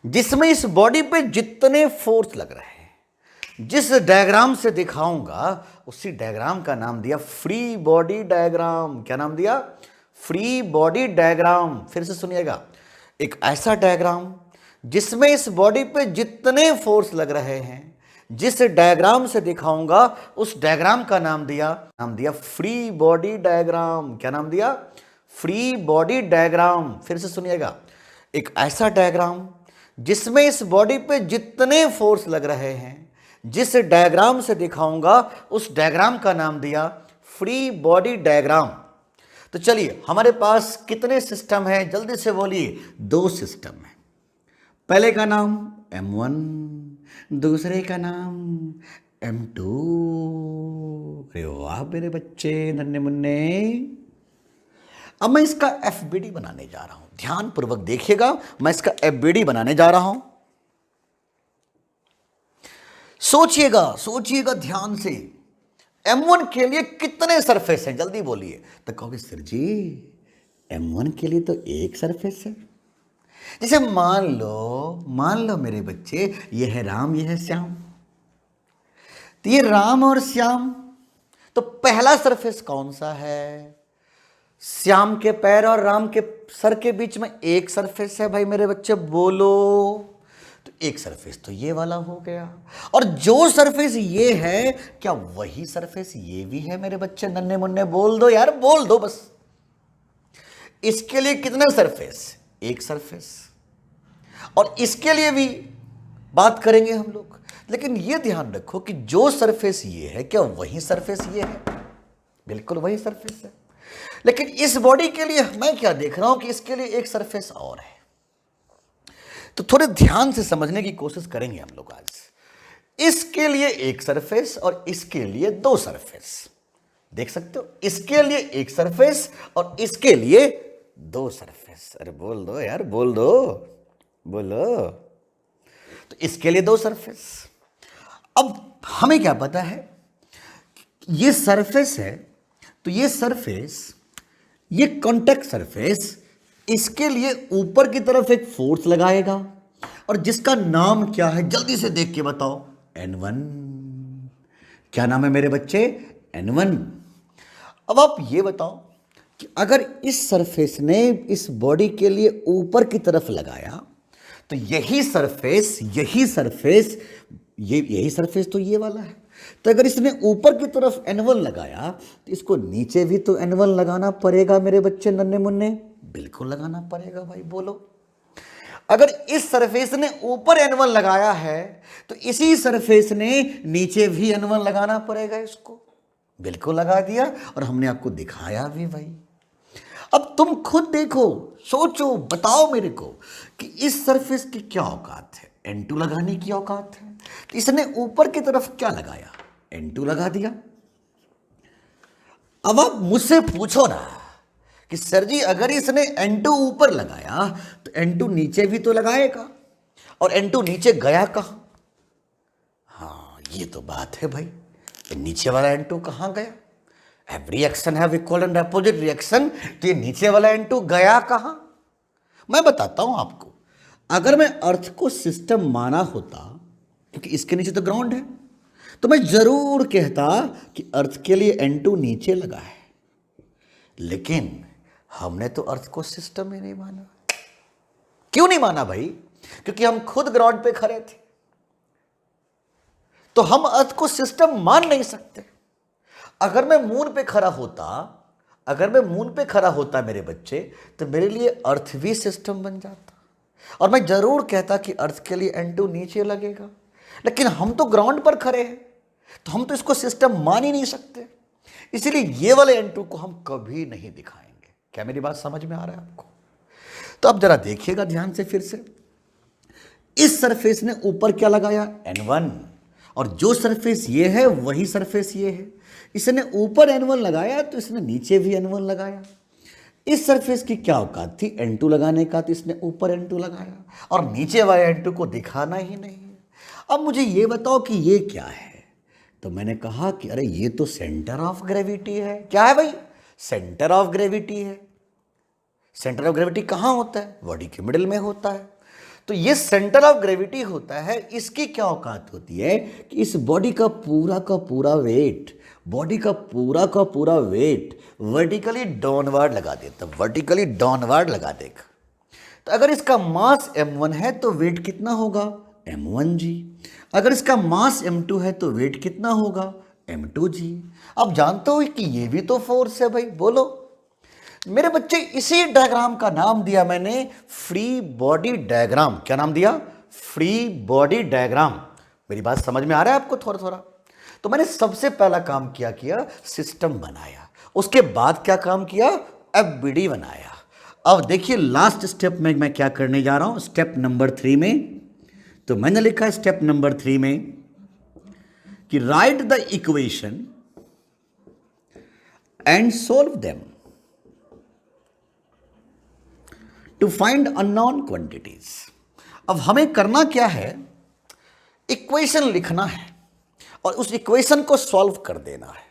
जिसमें इस बॉडी पे जितने फोर्स लग रहे हैं, जिस डायग्राम से दिखाऊंगा उसी डायग्राम का नाम दिया फ्री बॉडी डायग्राम। क्या नाम दिया? Free body diagram. फिर से सुनिएगा, एक ऐसा डायग्राम जिसमें इस बॉडी पे जितने फोर्स लग रहे हैं, जिस डायग्राम से दिखाऊंगा उस डायग्राम का नाम दिया फ्री बॉडी डायग्राम। क्या नाम दिया? Free body diagram. फिर से सुनिएगा, एक ऐसा डायग्राम जिसमें इस बॉडी पे जितने फोर्स लग रहे हैं, जिस डायग्राम से दिखाऊंगा उस डायग्राम का नाम दिया फ्री बॉडी डायग्राम। तो चलिए, हमारे पास कितने सिस्टम हैं? जल्दी से बोलिए। 2 सिस्टम है। पहले का नाम M1, दूसरे का नाम M2। अरे वाह मेरे बच्चे नन्हे मुन्ने। अब मैं इसका FBD बनाने जा रहा हूं। ध्यान पूर्वक देखिएगा, मैं इसका FBD बनाने जा रहा हूं। सोचिएगा ध्यान से। M1 के लिए कितने सरफेस हैं? जल्दी बोलिए। तो कहोगे सर जी M1 के लिए तो एक सरफेस है। जैसे मान लो मेरे बच्चे, ये है राम, ये है श्याम। तो ये राम और श्याम, तो पहला सरफेस कौन सा है? श्याम के पैर और राम के सर के बीच में एक सरफेस है भाई मेरे बच्चे, बोलो। तो एक सरफेस तो ये वाला हो गया। और जो सरफेस ये है, क्या वही सरफेस ये भी है मेरे बच्चे नन्हे मुन्ने? बोल दो यार, बोल दो बस। इसके लिए कितने सरफेस? एक सरफेस। और इसके लिए भी बात करेंगे हम लोग। लेकिन यह ध्यान रखो कि जो सरफेस ये है, क्या वही सरफेस ये है? बिल्कुल वही सरफेस है। लेकिन इस बॉडी के लिए मैं क्या देख रहा हूं कि इसके लिए एक सरफेस और है। तो थोड़े ध्यान से समझने की कोशिश करेंगे हम लोग आज। इसके लिए एक सरफेस और इसके लिए 2 सरफेस। देख सकते हो, इसके लिए एक सरफेस और इसके लिए 2 सरफेस। अरे बोल दो यार, बोल दो, बोलो। तो इसके लिए 2 सरफेस। अब हमें क्या पता है, ये सरफेस है, तो ये सरफेस, ये कॉन्टैक्ट सरफेस, इसके लिए ऊपर की तरफ एक फोर्स लगाएगा और जिसका नाम क्या है? जल्दी से देख के बताओ। N1। क्या नाम है मेरे बच्चे? N1। अब आप ये बताओ कि अगर इस सरफेस ने इस बॉडी के लिए ऊपर की तरफ लगाया, तो यही सरफेस तो ये वाला है। तो अगर इसने ऊपर की तरफ N1 लगाया, तो इसको नीचे भी तो N1 लगाना पड़ेगा मेरे बच्चे नन्हे मुन्ने। बिल्कुल लगाना पड़ेगा भाई, बोलो। अगर इस सरफेस ने ऊपर N1 लगाया है, तो इसी सरफेस ने नीचे भी N1 लगाना पड़ेगा इसको। बिल्कुल लगा दिया, और हमने आपको दिखाया भी भाई। अब तुम खुद देखो, सोचो, बताओ मेरे को कि इस सरफेस की क्या औकात है? N2 लगाने की औकात है। तो इसने ऊपर की तरफ क्या लगाया? N2 लगा दिया। अब आप मुझसे पूछो ना कि सर जी अगर इसने N2 ऊपर लगाया तो N2 नीचे भी तो लगाएगा, और N2 नीचे गया कहां? हाँ, ये तो बात है भाई। नीचे वाला N2 कहां गया? Every action have equal and opposite reaction. तो ये नीचे वाला N2 गया कहां? मैं बताता हूं आपको। अगर मैं अर्थ को सिस्टम माना होता, क्योंकि इसके नीचे तो ग्राउंड है, तो मैं जरूर कहता कि अर्थ के लिए N2 नीचे लगा है। लेकिन हमने तो अर्थ को सिस्टम ही नहीं माना। क्यों नहीं माना भाई? क्योंकि हम खुद ग्राउंड पे खड़े थे, तो हम अर्थ को सिस्टम मान नहीं सकते। अगर मैं मून पे खड़ा होता मेरे बच्चे, तो मेरे लिए अर्थ भी सिस्टम बन जाता, और मैं जरूर कहता कि अर्थ के लिए N2 नीचे लगेगा। लेकिन हम तो ग्राउंड पर खड़े हैं, तो हम तो इसको सिस्टम मान ही नहीं सकते। इसलिए ये वाले N2 को हम कभी नहीं दिखाएंगे। क्या मेरी बात समझ में आ रहा है आपको? तो अब जरा देखिएगा ध्यान से फिर से। इस सरफेस ने ऊपर क्या लगाया? N1। और जो सरफेस ये है वही सरफेस ये है। इसने ऊपर N1 लगाया, तो इसने नीचे भी N1 लगाया। इस सरफेस की क्या औकात थी N2 लगाने का? तो इसने ऊपर N2 लगाया, और नीचे वाले N2 को दिखाना ही नहीं है। अब मुझे ये बताओ कि ये क्या है? तो मैंने कहा कि अरे ये तो सेंटर ऑफ ग्रेविटी है। क्या है भाई? सेंटर ऑफ ग्रेविटी है। सेंटर ऑफ ग्रेविटी कहाँ होता है? बॉडी के मिडिल में होता है। तो ये सेंटर ऑफ ग्रेविटी होता है। इसकी क्या औकात होती है कि इस बॉडी का पूरा वेट वर्टिकली डाउनवर्ड लगा देता, वर्टिकली डाउनवर्ड लगा देगा। तो अगर इसका मास M1 है, तो वेट कितना होगा? m1g। अगर इसका मास m2 है तो वेट कितना होगा, m2g। अब जानते हो कि ये भी तो फोर्स है भाई, बोलो मेरे बच्चे। इसी डायग्राम का नाम दिया मैंने फ्री बॉडी डायग्राम। क्या नाम दिया, फ्री बॉडी डायग्राम। मेरी बात समझ में आ रहा है आपको थोड़ा थोड़ा। तो मैंने सबसे पहला काम किया सिस्टम बनाया, उसके बाद क्या काम किया, एफबीडी बनाया। अब देखिए लास्ट स्टेप में मैं क्या करने जा रहा हूं, स्टेप नंबर 3 में। तो मैंने लिखा है स्टेप नंबर 3 में कि write the equation and solve them to find unknown quantities. अब हमें करना क्या है, इक्वेशन लिखना है और उस इक्वेशन को सॉल्व कर देना है।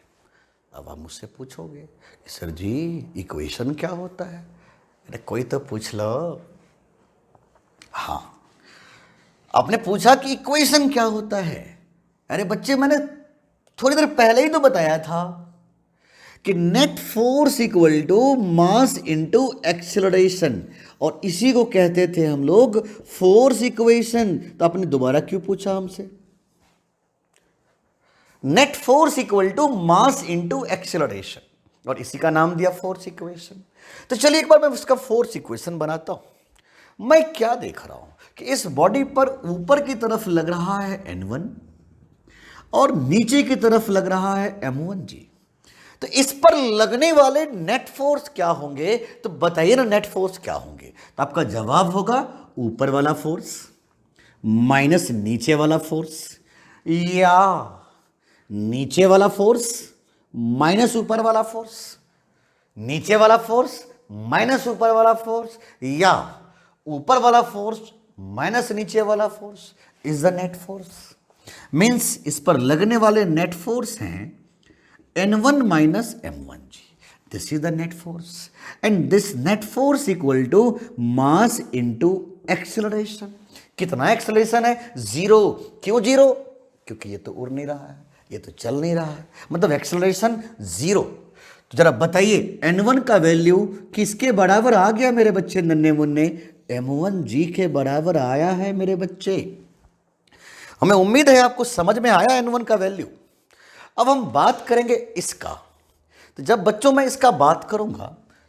अब आप मुझसे पूछोगे कि सर जी इक्वेशन क्या होता है, अरे कोई तो पूछ लो। हाँ, आपने पूछा कि इक्वेशन क्या होता है। अरे बच्चे मैंने थोड़ी देर पहले ही तो बताया था कि net force equal to mass into acceleration, और इसी को कहते थे हम लोग फोर्स इक्वेशन। तो आपने दोबारा क्यों पूछा हमसे, net force equal to mass into acceleration, और इसी का नाम दिया फोर्स इक्वेशन। तो चलिए एक बार मैं उसका फोर्स इक्वेशन बनाता हूं। मैं क्या देख रहा हूं कि इस बॉडी पर ऊपर की तरफ लग रहा है N1 और नीचे की तरफ लग रहा है M1g। तो इस पर लगने वाले नेट फोर्स क्या होंगे, तो बताइए ना नेट फोर्स क्या होंगे। तो आपका जवाब होगा ऊपर वाला फोर्स माइनस नीचे वाला फोर्स, या नीचे वाला फोर्स माइनस ऊपर वाला फोर्स, नीचे वाला फोर्स माइनस ऊपर वाला फोर्स, या ऊपर वाला फोर्स माइनस नीचे वाला force is the net force. Means इस पर लगने वाले नेट फोर्स हैं N1 minus M1g। This is the net force and this net force equal to mass into acceleration. कितना एक्सेलरेशन है, 0। क्यों 0, क्योंकि ये तो उड़ नहीं रहा है, ये तो चल नहीं रहा है, मतलब एक्सेलरेशन 0। तो जरा बताइए N1 का वैल्यू किसके बराबर आ गया मेरे बच्चे नन्हे मुन्ने, M1g के बराबर आया है मेरे बच्चे। हमें उम्मीद है आपको समझ में आया N1 का वैल्यू। अब हम बात करेंगे इसका। तो जब बच्चों मैं इसका बात करूंगा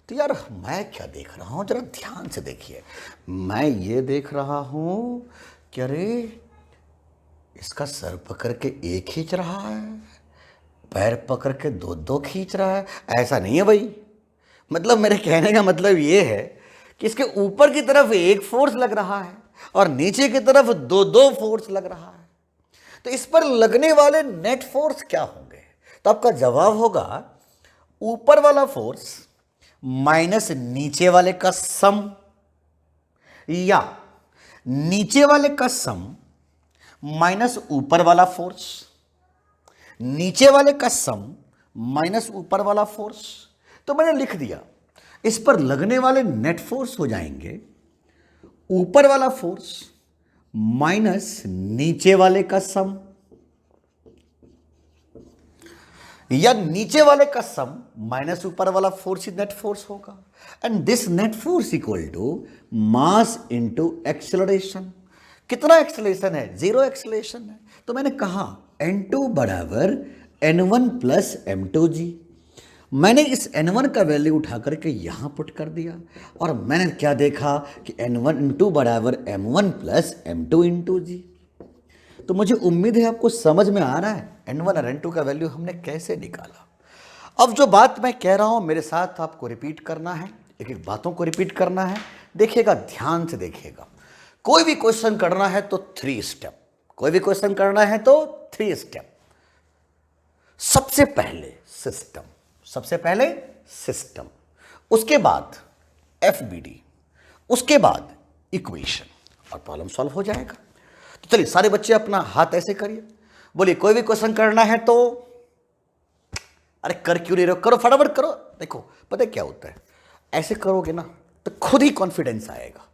तो यार मैं क्या देख रहा हूं, जरा ध्यान से देखिए। मैं ये देख रहा हूं कि अरे इसका सर पकड़ के एक खींच रहा है, पैर पकड़ के दो दो खींच रहा है। ऐसा नहीं है भाई, मतलब मेरे कहने का मतलब ये है कि इसके ऊपर की तरफ एक फोर्स लग रहा है और नीचे की तरफ दो दो फोर्स लग रहा है। तो इस पर लगने वाले नेट फोर्स क्या होंगे, तो आपका जवाब होगा ऊपर वाला फोर्स माइनस नीचे वाले का सम, या नीचे वाले का सम माइनस ऊपर वाला फोर्स, नीचे वाले का सम माइनस ऊपर वाला फोर्स। तो मैंने लिख दिया इस पर लगने वाले नेट फोर्स हो जाएंगे ऊपर वाला फोर्स माइनस नीचे वाले का सम, या नीचे वाले का सम माइनस ऊपर वाला फोर्स ही नेट फोर्स होगा। And this net force equal to mass into acceleration. कितना एक्सेलरेशन है, 0 एक्सेलरेशन है। तो मैंने कहा N2 बराबर N1 प्लस M2g। मैंने इस N1 का वैल्यू उठा करके यहां पुट कर दिया और मैंने क्या देखा कि N2 बराबर M1 प्लस M2 इंटू जी। तो मुझे उम्मीद है आपको समझ में आ रहा है N1 और N2 का वैल्यू हमने कैसे निकाला। अब जो बात मैं कह रहा हूं मेरे साथ आपको रिपीट करना है, एक एक बातों को रिपीट करना है। देखिएगा, ध्यान से देखिएगा। कोई भी क्वेश्चन करना है तो 3 स्टेप, कोई भी क्वेश्चन करना है तो 3 स्टेप। सबसे पहले सिस्टम, सबसे पहले सिस्टम, उसके बाद एफबीडी, उसके बाद इक्वेशन और प्रॉब्लम सॉल्व हो जाएगा। तो चलिए सारे बच्चे अपना हाथ ऐसे करिए, बोलिए कोई भी क्वेश्चन करना है तो। अरे कर क्यों नहीं रहे हो, करो फटाफट करो। देखो पता है क्या होता है, ऐसे करोगे ना तो खुद ही कॉन्फिडेंस आएगा।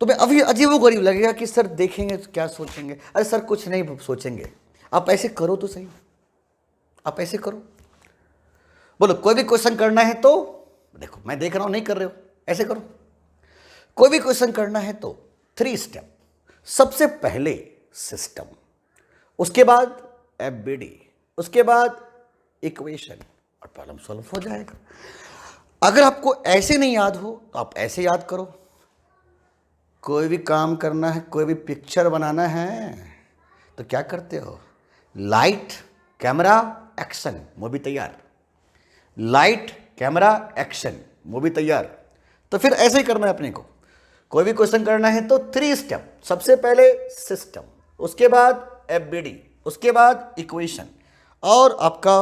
तुम्हें अभी अजीबोगरीब लगेगा कि सर देखेंगे तो क्या सोचेंगे। अरे सर कुछ नहीं सोचेंगे, आप ऐसे करो तो सही, आप ऐसे करो। बोलो कोई भी क्वेश्चन करना है तो, देखो मैं देख रहा हूं नहीं कर रहे हो, ऐसे करो। कोई भी क्वेश्चन करना है तो 3 स्टेप, सबसे पहले सिस्टम, उसके बाद एफबीडी, उसके बाद इक्वेशन और प्रॉब्लम सॉल्व हो जाएगा। अगर आपको ऐसे नहीं याद हो तो आप ऐसे याद करो। कोई भी काम करना है, कोई भी पिक्चर बनाना है तो क्या करते हो? लाइट कैमरा एक्शन, मूवी तैयार। लाइट कैमरा एक्शन, मूवी तैयार। तो फिर ऐसे ही करना है अपने को। कोई भी क्वेश्चन करना है तो 3 स्टेप, सबसे पहले सिस्टम, उसके बाद एफबीडी, उसके बाद इक्वेशन, और आपका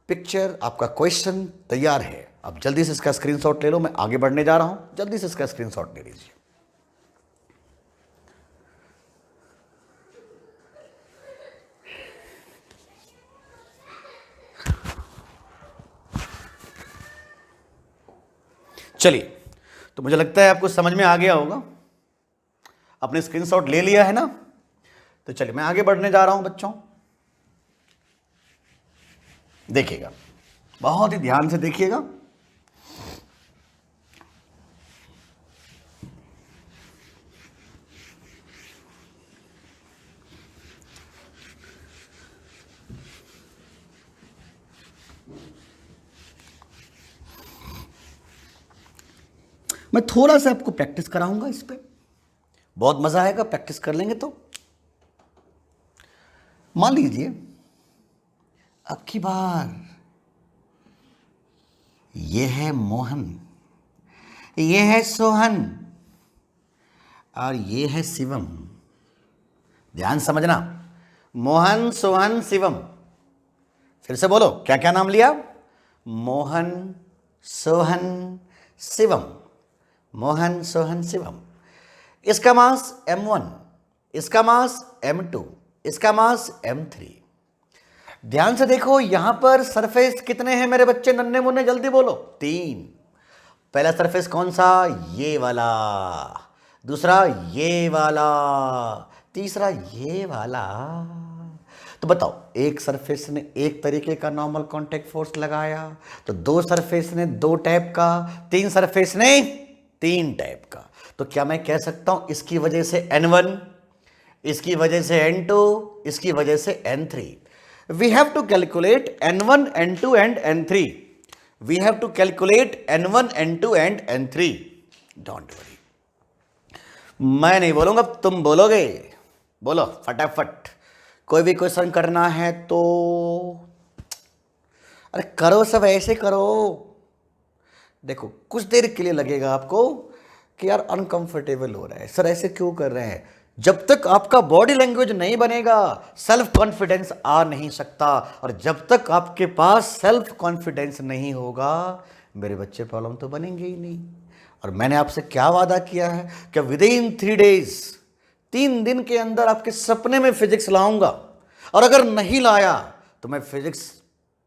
पिक्चर, आपका क्वेश्चन तैयार है। अब जल्दी से इसका स्क्रीनशॉट ले लो, मैं आगे बढ़ने जा रहा हूं, जल्दी से इसका स्क्रीनशॉट ले लीजिए। चलिए, तो मुझे लगता है आपको समझ में आ गया होगा। आपने स्क्रीनशॉट ले लिया है ना? तो चलिए मैं आगे बढ़ने जा रहा हूं बच्चों। देखिएगा, बहुत ही ध्यान से देखिएगा। मैं थोड़ा सा आपको प्रैक्टिस कराऊंगा इस पे, बहुत मजा आएगा प्रैक्टिस कर लेंगे तो। मान लीजिए अब की बार ये है मोहन, ये है सोहन और ये है शिवम। ध्यान समझना, मोहन सोहन शिवम। फिर से बोलो, क्या क्या नाम लिया? मोहन सोहन शिवम, मोहन सोहन शिवम। इसका मास m1, इसका मास m2, इसका मास m3। ध्यान से देखो, यहां पर सरफेस कितने हैं मेरे बच्चे नन्हे मुन्ने? जल्दी बोलो। 3। पहला सरफेस कौन सा? ये वाला। दूसरा ये वाला। तीसरा ये वाला। तो बताओ, एक सरफेस ने एक तरीके का नॉर्मल कांटेक्ट फोर्स लगाया, तो 2 सरफेस ने 2 टाइप का, 3 सरफेस ने 3 टाइप का। तो क्या मैं कह सकता हूं इसकी वजह से n1, इसकी वजह से n2, इसकी वजह से n3? We have to calculate n1, n2 and n3। We have to calculate n1, n2 and n3। Don't worry, मैं नहीं बोलूंगा, तुम बोलोगे। बोलो फटाफट। कोई भी क्वेश्चन करना है तो अरे करो, सब ऐसे करो। देखो, कुछ देर के लिए लगेगा आपको कि यार अनकंफर्टेबल हो रहा है, सर ऐसे क्यों कर रहे हैं। जब तक आपका बॉडी लैंग्वेज नहीं बनेगा, सेल्फ कॉन्फिडेंस आ नहीं सकता। और जब तक आपके पास सेल्फ कॉन्फिडेंस नहीं होगा, मेरे बच्चे प्रॉब्लम तो बनेंगे ही नहीं। और मैंने आपसे क्या वादा किया है कि विद इन 3 डेज, 3 दिन के अंदर आपके सपने में फिजिक्स लाऊंगा। और अगर नहीं लाया तो मैं फिजिक्स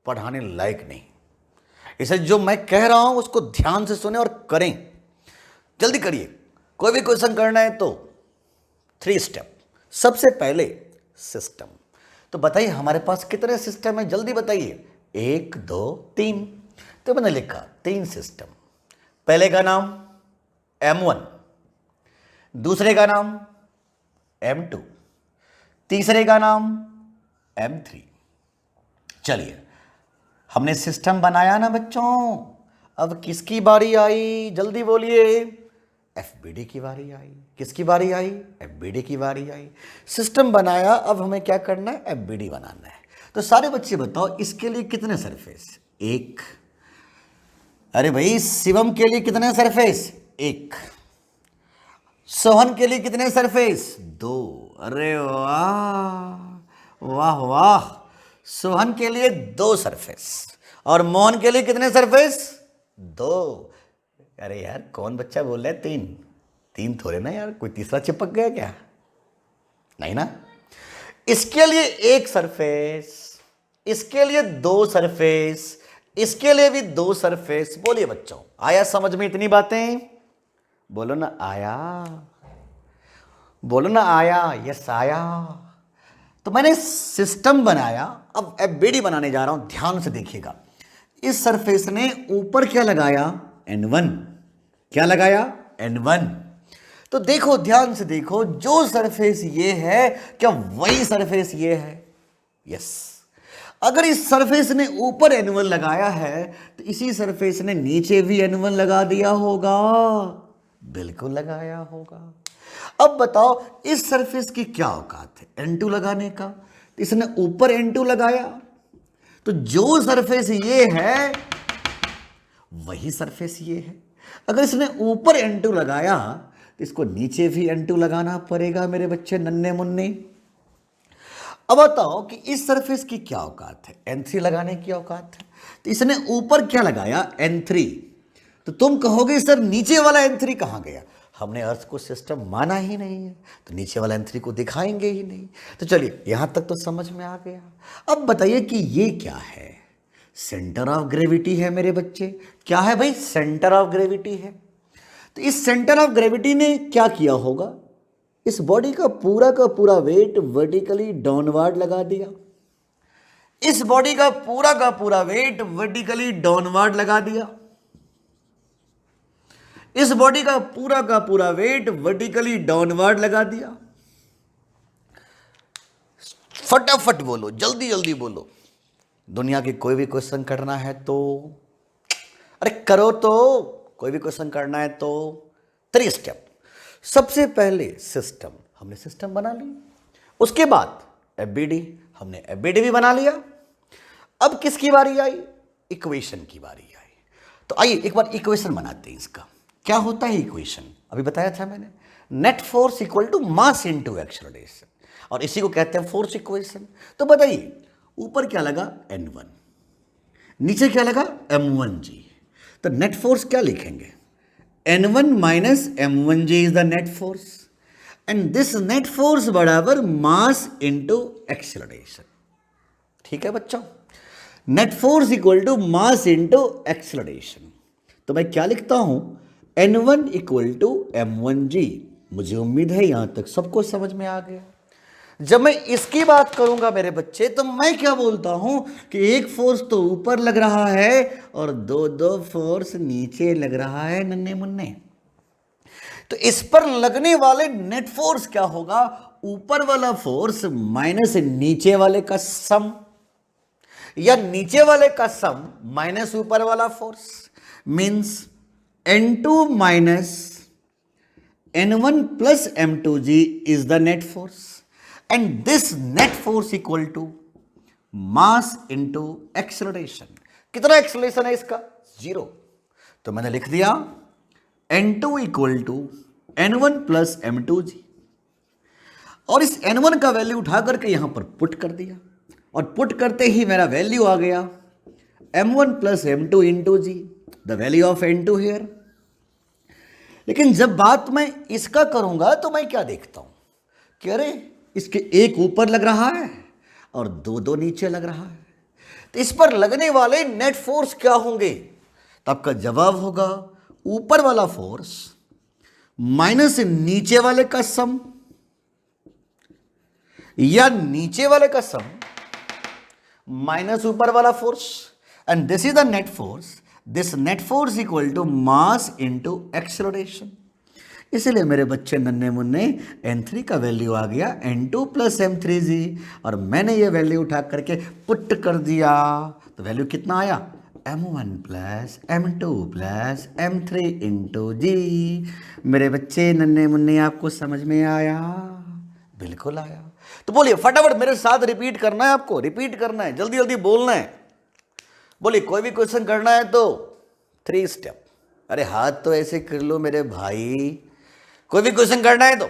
पढ़ाने लायक नहीं। इसे जो मैं कह रहा हूं उसको ध्यान से सुने और करें, जल्दी करिए। कोई भी क्वेश्चन करना है तो 3 स्टेप। सबसे पहले सिस्टम। तो बताइए हमारे पास कितने सिस्टम है, जल्दी बताइए। 1 2 3। तो मैंने लिखा 3 सिस्टम। पहले का नाम m1, दूसरे का नाम m2, तीसरे का नाम m3। चलिए, हमने सिस्टम बनाया ना बच्चों। अब किसकी बारी आई? जल्दी बोलिए। एफबीडी की बारी आई। किसकी बारी आई? एफबीडी की बारी आई। सिस्टम बनाया, अब हमें क्या करना है? एफबीडी बनाना है। तो सारे बच्चे बताओ, इसके लिए कितने सरफेस? 1। अरे भाई, शिवम के लिए कितने सरफेस? 1। सोहन के लिए कितने सरफेस? 2। अरे वाह वाह वाह, सोहन के लिए 2 सरफेस। और मोहन के लिए कितने सरफेस? 2। अरे यार, कौन बच्चा बोल रहा है 3? 3 थोड़े ना यार, कोई तीसरा चिपक गया क्या? नहीं ना। इसके लिए 1 सरफेस, इसके लिए 2 सरफेस, इसके लिए भी 2 सरफेस। बोलिए बच्चों, आया समझ में इतनी बातें? बोलो ना आया, बोलो ना आया। यस आया। तो मैंने सिस्टम बनाया, अब एफबीडी बनाने जा रहा हूं। ध्यान से देखिएगा, इस सरफेस ने ऊपर क्या लगाया? n1। क्या लगाया? n1। तो देखो, ध्यान से देखो, जो सरफेस ये है क्या वही सरफेस ये है? यस। अगर इस सरफेस ने ऊपर N1 लगाया है तो इसी सरफेस ने नीचे भी N1 लगा दिया होगा। बिल्कुल लगाया होगा। अब बताओ, इस सरफेस की क्या औकात है N2 लगाने का? तो इसने ऊपर N2 लगाया, तो जो सरफेस ये है वही सरफेस ये है। अगर इसने ऊपर N2 लगाया तो इसको नीचे भी N2 लगाना पड़ेगा मेरे बच्चे नन्हे मुन्ने। अब बताओ कि इस सरफेस की क्या औकात है? N3 लगाने की औकात है। तो इसने ऊपर क्या लगाया? N3। तो तुम कहोगे सर नीचे वाला N3 कहां गया? हमने अर्थ को सिस्टम माना ही नहीं है, तो नीचे वाला N3 को दिखाएंगे ही नहीं। तो चलिए, यहां तक तो समझ में आ गया। अब बताइए कि ये क्या है? सेंटर ऑफ ग्रेविटी है मेरे बच्चे। क्या है भाई? सेंटर ऑफ ग्रेविटी है। तो इस सेंटर ऑफ ग्रेविटी ने क्या किया होगा? इस बॉडी का पूरा वेट वर्टिकली डाउनवर्ड लगा दिया। इस बॉडी का पूरा वेट वर्टिकली डाउनवर्ड लगा दिया। इस बॉडी का पूरा वेट वर्टिकली डाउनवर्ड लगा दिया। फटाफट बोलो, जल्दी जल्दी बोलो। दुनिया की कोई भी क्वेश्चन करना है तो अरे करो, तो कोई भी क्वेश्चन करना है तो 3 स्टेप। सबसे पहले सिस्टम, हमने सिस्टम बना ली। उसके बाद एफबीडी, हमने एफबीडी भी बना लिया। अब किसकी बारी आई? इक्वेशन की बारी आई। तो आइए एक बार इक्वेशन बनाते हैं इसका। क्या होता है इक्वेशन? अभी बताया था मैंने, net force equal to mass into acceleration, और इसी को कहते हैं फोर्स इक्वेशन। तो बताइए, ऊपर क्या लगा? N1, नीचे क्या लगा? M1G। तो नेट फोर्स क्या लिखेंगे? N1 minus M1G is the net force, and this net force बराबर मास इनटू एक्सेलरेशन। ठीक है बच्चों, net force equal to mass into acceleration. तो मैं क्या लिखता हूं? N1 equal to M1G। मुझे उम्मीद है यहां तक सबको समझ में आ गया। जब मैं इसकी बात करूंगा मेरे बच्चे, तो मैं क्या बोलता हूं कि एक फोर्स तो ऊपर लग रहा है और दो फोर्स नीचे लग रहा है नन्हे मुन्ने। तो इस पर लगने वाले नेट फोर्स क्या होगा? ऊपर वाला फोर्स माइनस नीचे वाले का सम, या नीचे वाले का सम माइनस ऊपर वाला force. Means N2 minus N1 plus M2G is the net force, and this net force equal to mass into acceleration। कितना एक्सेलरेशन है इसका? 0। तो मैंने लिख दिया N2 equal to N1 plus M2G, और इस N1 का वैल्यू उठा करके यहां पर पुट कर दिया, और पुट करते ही मेरा वैल्यू आ गया M1 plus M2 into G, the value of N2 here. लेकिन जब बात मैं इसका करूंगा तो मैं क्या देखता हूं कि अरे इसके एक ऊपर लग रहा है और दो नीचे लग रहा है। तो इस पर लगने वाले नेट फोर्स क्या होंगे? तो आपका जवाब होगा ऊपर वाला फोर्स माइनस नीचे वाले का सम, या नीचे वाले का सम माइनस ऊपर वाला force, and this is the net force. This net force equal to mass into acceleration. इसलिए मेरे बच्चे नन्हे मुन्ने N3 का वैल्यू आ गया N2 प्लस M3G, और मैंने ये वैल्यू उठा करके पुट कर दिया। तो वैल्यू कितना आया? M1 plus M2 plus M3 into जी। मेरे बच्चे नन्हे मुन्ने, आपको समझ में आया? बिल्कुल आया। तो बोलिए फटाफट मेरे साथ रिपीट करना है, आपको रिपीट करना है, जल्दी जल्दी बोलना है। बोलिए, कोई भी क्वेश्चन करना है तो 3 स्टेप। अरे हाथ तो ऐसे कर लो मेरे भाई। कोई भी क्वेश्चन करना है तो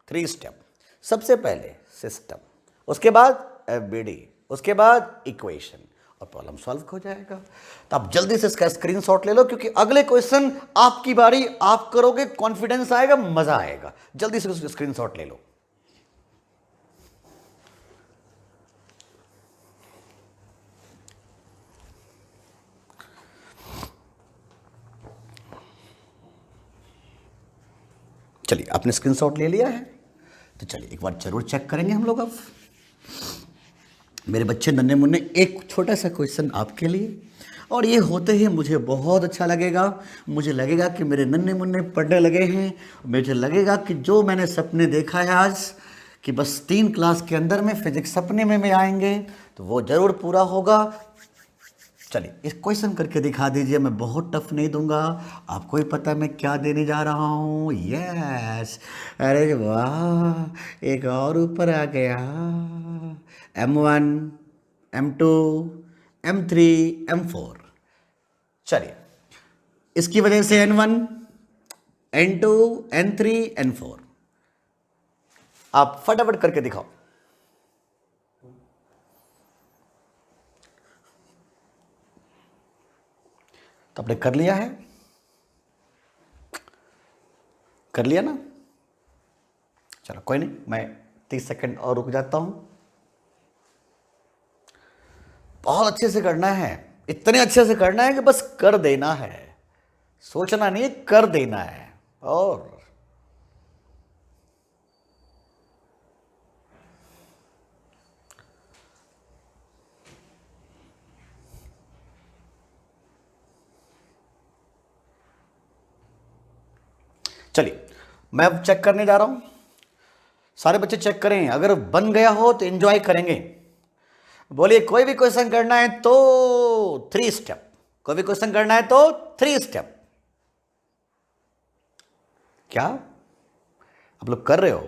3 स्टेप। सबसे पहले सिस्टम, उसके बाद एफबीडी, उसके बाद इक्वेशन, और प्रॉब्लम सॉल्व हो जाएगा। तो आप जल्दी से इसका स्क्रीनशॉट ले लो, क्योंकि अगले क्वेश्चन आपकी बारी, आप करोगे, कॉन्फिडेंस आएगा, मजा आएगा। जल्दी से उसका स्क्रीनशॉट ले लो। चलिए, आपने स्क्रीनशॉट ले लिया है तो चलिए एक बार जरूर चेक करेंगे हम लोग। अब मेरे बच्चे नन्हे मुन्ने, एक छोटा सा क्वेश्चन आपके लिए। और ये होते ही मुझे बहुत अच्छा लगेगा। मुझे लगेगा कि मेरे नन्हे मुन्ने पढ़ने लगे हैं। मुझे लगेगा कि जो मैंने सपने देखा है आज कि बस 3 क्लास के अंदर में फिजिक्स सपने में आएंगे, तो वो ज़रूर पूरा होगा। चलिए इस क्वेश्चन करके दिखा दीजिए। मैं बहुत टफ नहीं दूंगा, आपको ही पता है मैं क्या देने जा रहा हूँ। यस, अरे वाह, एक और ऊपर आ गया। M1, M2, M3, M4। चलिए इसकी वजह से N1, N2, N3, N4 आप फटाफट करके दिखाओ। तो आपने कर लिया है, कर लिया ना? चलो कोई नहीं, मैं 30 सेकंड और रुक जाता हूं। बहुत अच्छे से करना है, इतने अच्छे से करना है कि बस कर देना है, सोचना नहीं, कर देना है। और चलिए मैं अब चेक करने जा रहा हूं। सारे बच्चे चेक करें, अगर बन गया हो तो एंजॉय करेंगे। बोलिए कोई भी क्वेश्चन करना है तो 3 स्टेप, कोई भी क्वेश्चन करना है तो 3 स्टेप। क्या आप लोग कर रहे हो?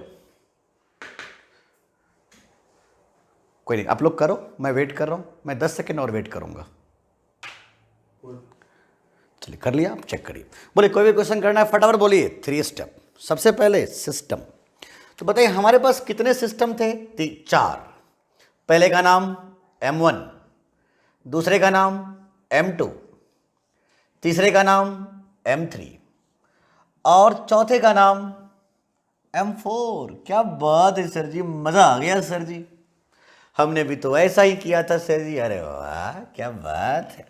कोई नहीं, आप लोग करो, मैं वेट कर रहा हूं। मैं 10 सेकंड और वेट करूंगा। चलिए कर लिया, आप चेक करिए। बोलिए कोई भी क्वेश्चन करना है फटाफट बोलिए। 3 स्टेप। सबसे पहले सिस्टम। तो बताइए हमारे पास कितने सिस्टम थे? 4। पहले का नाम M1, दूसरे का नाम M2, तीसरे का नाम M3 और चौथे का नाम M4। क्या बात है सर जी, मजा आ गया सर जी, हमने भी तो ऐसा ही किया था सर जी। अरे वाह क्या बात है।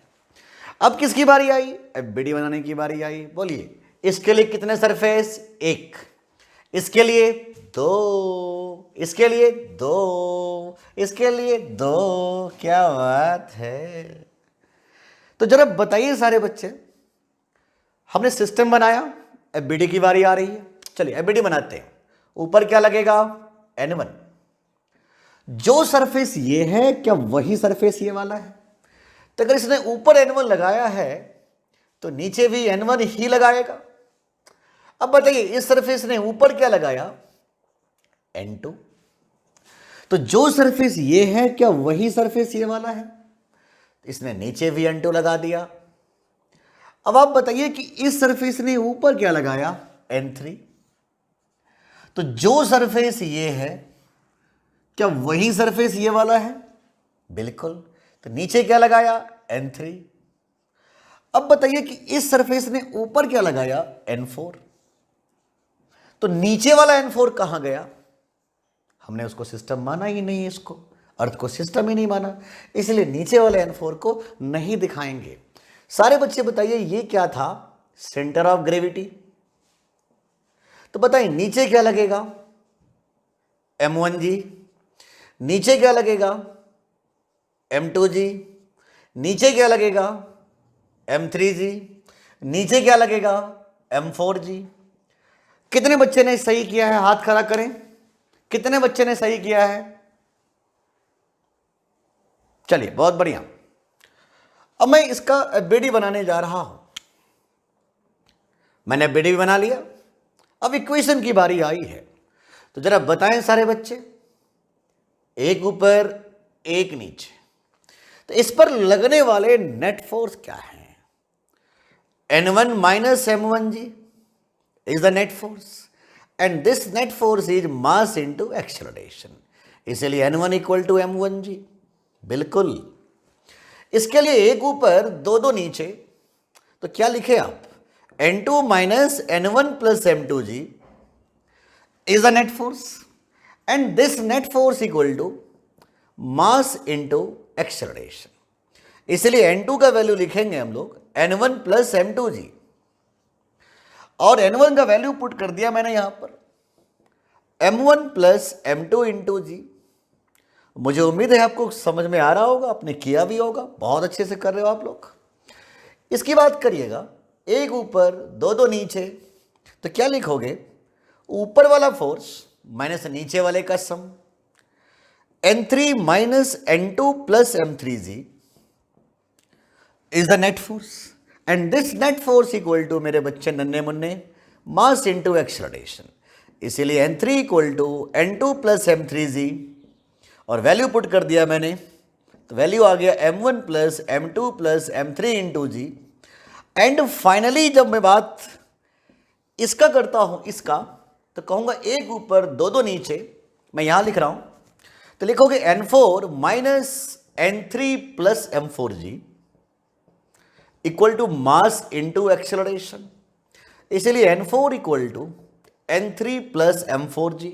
अब किसकी बारी आई? अब वीडियो बनाने की बारी आई। बोलिए इसके लिए कितने सरफेस? 1, इसके लिए 2, इसके लिए 2, इसके लिए 2। क्या बात है। तो जरा बताइए सारे बच्चे, हमने सिस्टम बनाया, एफबीडी की बारी आ रही है। चलिए एफबीडी बनाते हैं। ऊपर क्या लगेगा? N1। जो सरफेस ये है क्या वही सरफेस ये वाला है? तो अगर इसने ऊपर N1 लगाया है तो नीचे भी N1 ही लगाएगा। अब बताइए इस सरफेस ने ऊपर क्या लगाया? N2। तो जो सरफेस ये है क्या वही सरफेस ये वाला है? इसने नीचे भी N2 लगा दिया। अब आप बताइए कि इस सरफेस ने ऊपर क्या लगाया? N3। तो जो सरफेस ये है क्या वही सरफेस ये वाला है? बिल्कुल। तो नीचे क्या लगाया? N3। अब बताइए कि इस सरफेस ने ऊपर क्या लगाया? N4। तो नीचे वाला N4 कहां गया? हमने उसको सिस्टम माना ही नहीं, इसको अर्थ को सिस्टम ही नहीं माना, इसलिए नीचे वाले N4 को नहीं दिखाएंगे। सारे बच्चे बताइए ये क्या था? Centre of gravity. तो बताइए नीचे क्या लगेगा? M1 जी। नीचे क्या लगेगा? M2 जी। नीचे क्या लगेगा? M3 जी। नीचे क्या लगेगा? M4 जी। कितने बच्चे ने सही किया है? हाथ खड़ा करें। कितने बच्चे ने सही किया है? चलिए बहुत बढ़िया। अब मैं इसका एफबीडी बनाने जा रहा हूं। मैंने एफबीडी भी बना लिया। अब इक्वेशन की बारी आई है, तो जरा बताएं सारे बच्चे, एक ऊपर एक नीचे, तो इस पर लगने वाले नेट फोर्स क्या है? N1 minus M1 ji is the net force and this net force is mass into acceleration, इसलिए N1 equal to M1 जी। बिल्कुल। इसके लिए एक ऊपर दो दो नीचे, तो क्या लिखे आप? N2 minus N1 plus M2 ji is the net force and this net force equal to mass into acceleration, इसलिए N2 का वैल्यू लिखेंगे हम लोग N1 प्लस M2 जी, और N1 का वैल्यू पुट कर दिया मैंने यहां पर M1 प्लस M2 इंटू जी। मुझे उम्मीद है आपको समझ में आ रहा होगा, आपने किया भी होगा, बहुत अच्छे से कर रहे हो आप लोग। इसकी बात करिएगा, एक ऊपर दो दो नीचे, तो क्या लिखोगे, ऊपर वाला फोर्स माइनस नीचे वाले का sum, N3 minus N2 plus M3G is the net force, and this net force equal to मेरे बच्चे नन्हे मुन्ने मास इंटू एक्सलरेशन, इसीलिए N3 equal to N2 plus M3G, और वैल्यू पुट कर दिया मैंने, तो वैल्यू आ गया M1 plus M2 plus M3 into G. And finally जब मैं बात इसका करता हूं, इसका, तो कहूंगा एक ऊपर दो दो नीचे, मैं यहां लिख रहा हूं, तो लिखोगे N4 minus N3 plus M4G equal to mass into acceleration, इसलिए N4 equal to N3 plus M4G,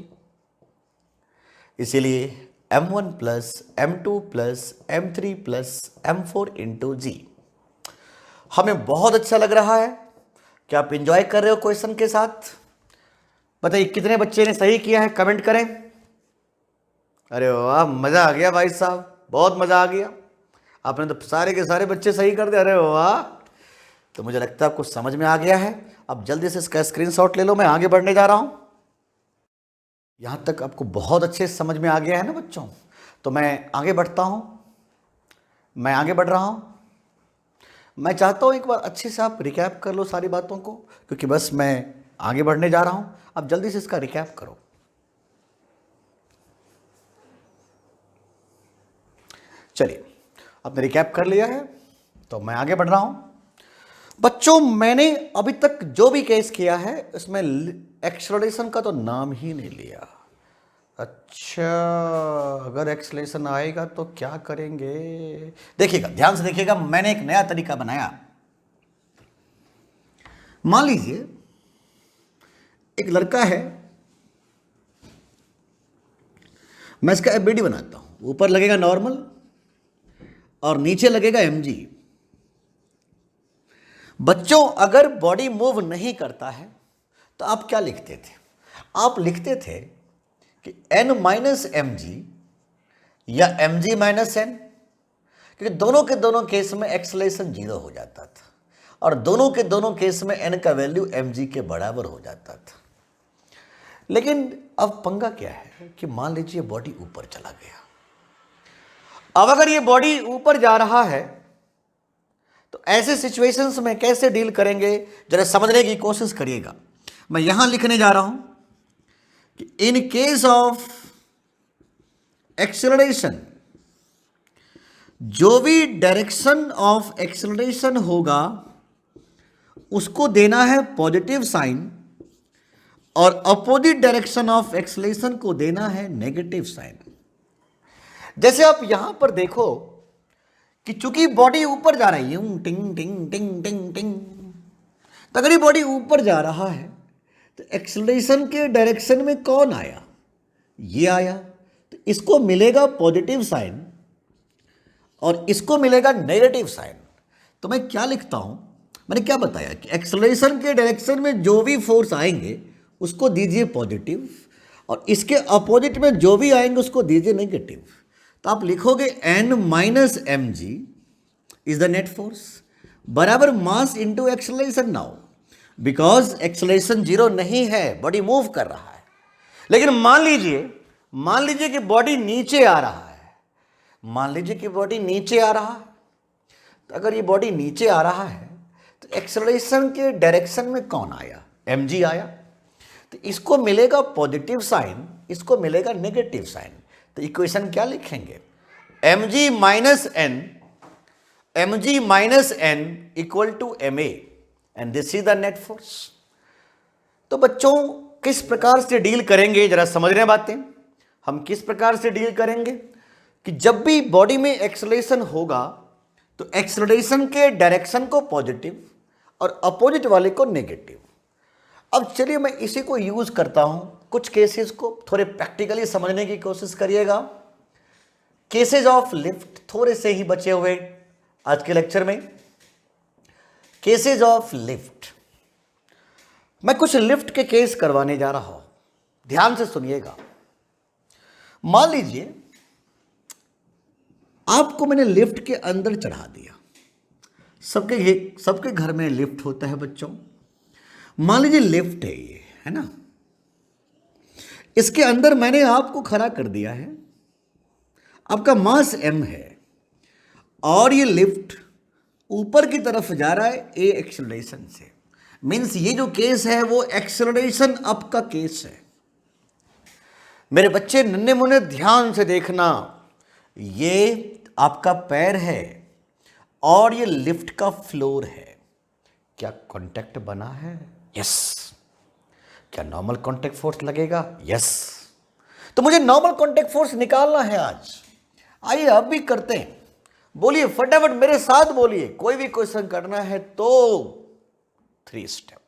इसीलिए M1 plus M2 plus M3 plus M4 into g. हमें बहुत अच्छा लग रहा है, क्या आप इंजॉय कर रहे हो क्वेश्चन के साथ? बताइए कितने बच्चे ने सही किया है, कमेंट करें। अरे वाह, मजा आ गया भाई साहब, बहुत मजा आ गया, आपने तो सारे के सारे बच्चे सही कर दिए, अरे वाह। तो मुझे लगता है आपको समझ में आ गया है। अब जल्दी से इसका स्क्रीनशॉट ले लो, मैं आगे बढ़ने जा रहा हूं। यहां तक आपको बहुत अच्छे समझ में आ गया है ना बच्चों? तो मैं आगे बढ़ता हूं, मैं आगे बढ़ रहा हूं। मैं चाहता हूं एक बार अच्छे से आप रिकैप कर लो सारी बातों को, क्योंकि बस मैं आगे बढ़ने जा रहा हूं। अब जल्दी से इसका रिकैप करो। चलिए, आपने रिकैप कर लिया है, तो मैं आगे बढ़ रहा हूं। बच्चों, मैंने अभी तक जो भी केस किया है इसमें एक्सेलरेशन का तो नाम ही नहीं लिया। अच्छा, अगर एक्सेलरेशन आएगा तो क्या करेंगे? देखिएगा, ध्यान से देखिएगा, मैंने एक नया तरीका बनाया। मान लीजिए एक लड़का है, मैं इसका एफबीडी बनाता हूं, ऊपर लगेगा नॉर्मल और नीचे लगेगा mg। बच्चों, अगर बॉडी मूव नहीं करता है तो आप क्या लिखते थे? आप लिखते थे कि n माइनस mg या mg माइनस n, क्योंकि दोनों के दोनों केस में एक्सेलरेशन जीरो हो जाता था और दोनों के दोनों केस में n का वैल्यू mg के बराबर हो जाता था। लेकिन अब पंगा क्या है कि मान लीजिए बॉडी ऊपर चला गया। अब अगर ये बॉडी ऊपर जा रहा है तो ऐसे सिचुएशंस में कैसे डील करेंगे, जरा समझने की कोशिश करिएगा। मैं यहां लिखने जा रहा हूं कि इन केस ऑफ एक्सेलरेशन, जो भी डायरेक्शन ऑफ एक्सेलरेशन होगा उसको देना है पॉजिटिव साइन, और अपोजिट डायरेक्शन ऑफ एक्सेलरेशन को देना है नेगेटिव साइन। जैसे आप यहां पर देखो कि चूंकि बॉडी ऊपर जा रही है, टिंग टिंग टिंग टिंग टिंग, तो अगर ये बॉडी ऊपर जा रहा है तो एक्सेलरेशन के डायरेक्शन में कौन आया? ये आया, तो इसको मिलेगा पॉजिटिव साइन और इसको मिलेगा नेगेटिव साइन। तो मैं क्या लिखता हूं, मैंने क्या बताया कि एक्सेलरेशन के डायरेक्शन में जो भी फोर्स आएंगे उसको दीजिए पॉजिटिव, और इसके अपोजिट में जो भी आएंगे उसको दीजिए नेगेटिव। तो आप लिखोगे n minus mg is the net force बराबर mass into acceleration. Now because acceleration zero नहीं है, बॉडी मूव कर रहा है। लेकिन मान लीजिए कि बॉडी नीचे आ रहा है, मान लीजिए कि बॉडी नीचे आ रहा है, तो अगर ये बॉडी नीचे आ रहा है तो एक्सेलरेशन के डायरेक्शन में कौन आया? mg आया, तो इसको मिलेगा पॉजिटिव साइन, इसको मिलेगा नेगेटिव साइन। तो इक्वेशन क्या लिखेंगे? mg minus n equal to ma, and this is the net force. तो बच्चों, किस प्रकार से डील करेंगे, जरा समझ रहे हैं बातें? हम किस प्रकार से डील करेंगे कि जब भी बॉडी में एक्सेलरेशन होगा तो एक्सेलरेशन के डायरेक्शन को पॉजिटिव और अपोजिट वाले को नेगेटिव। अब चलिए मैं इसी को यूज करता हूं, कुछ केसेस को थोड़े प्रैक्टिकली समझने की कोशिश करिएगा। केसेस ऑफ लिफ्ट थोड़े से ही बचे हुए आज के लेक्चर में। केसेस ऑफ लिफ्ट, मैं कुछ लिफ्ट के केस करवाने जा रहा हूं, ध्यान से सुनिएगा। मान लीजिए आपको मैंने लिफ्ट के अंदर चढ़ा दिया, सबके घर में लिफ्ट होता है बच्चों। मान लीजिए लिफ्ट है, ये है ना, इसके अंदर मैंने आपको खड़ा कर दिया है, आपका मास m है और ये लिफ्ट ऊपर की तरफ जा रहा है a एक्सेलरेशन से। मीन्स ये जो केस है वो एक्सेलरेशन अप का केस है। मेरे बच्चे नन्हे मुन्ने ध्यान से देखना, ये आपका पैर है और ये लिफ्ट का फ्लोर है। क्या कांटेक्ट बना है? यस। क्या नॉर्मल कांटेक्ट फोर्स लगेगा? यस। तो मुझे नॉर्मल कांटेक्ट फोर्स निकालना है आज। आइए अब भी करते हैं, बोलिए फटाफट मेरे साथ बोलिए। कोई भी क्वेश्चन करना है तो 3 स्टेप।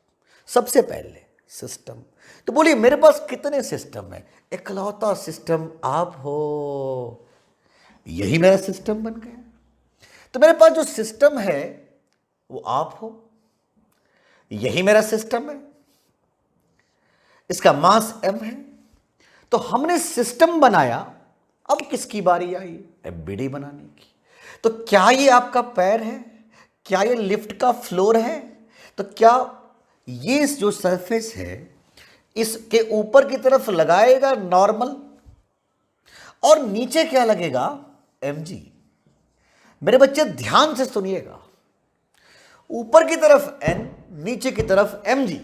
सबसे पहले सिस्टम। तो बोलिए मेरे पास कितने सिस्टम है? इकलौता सिस्टम आप हो, यही मेरा सिस्टम बन गया। तो मेरे पास जो सिस्टम है वो आप हो, यही मेरा सिस्टम है, इसका मास m है। तो हमने सिस्टम बनाया, अब किसकी बारी आई? एफबीडी बनाने की। तो क्या ये आपका पैर है? क्या ये लिफ्ट का फ्लोर है? तो क्या ये जो सरफेस है इसके ऊपर की तरफ लगाएगा नॉर्मल, और नीचे क्या लगेगा? mg। मेरे बच्चे ध्यान से सुनिएगा, ऊपर की तरफ n, नीचे की तरफ mg,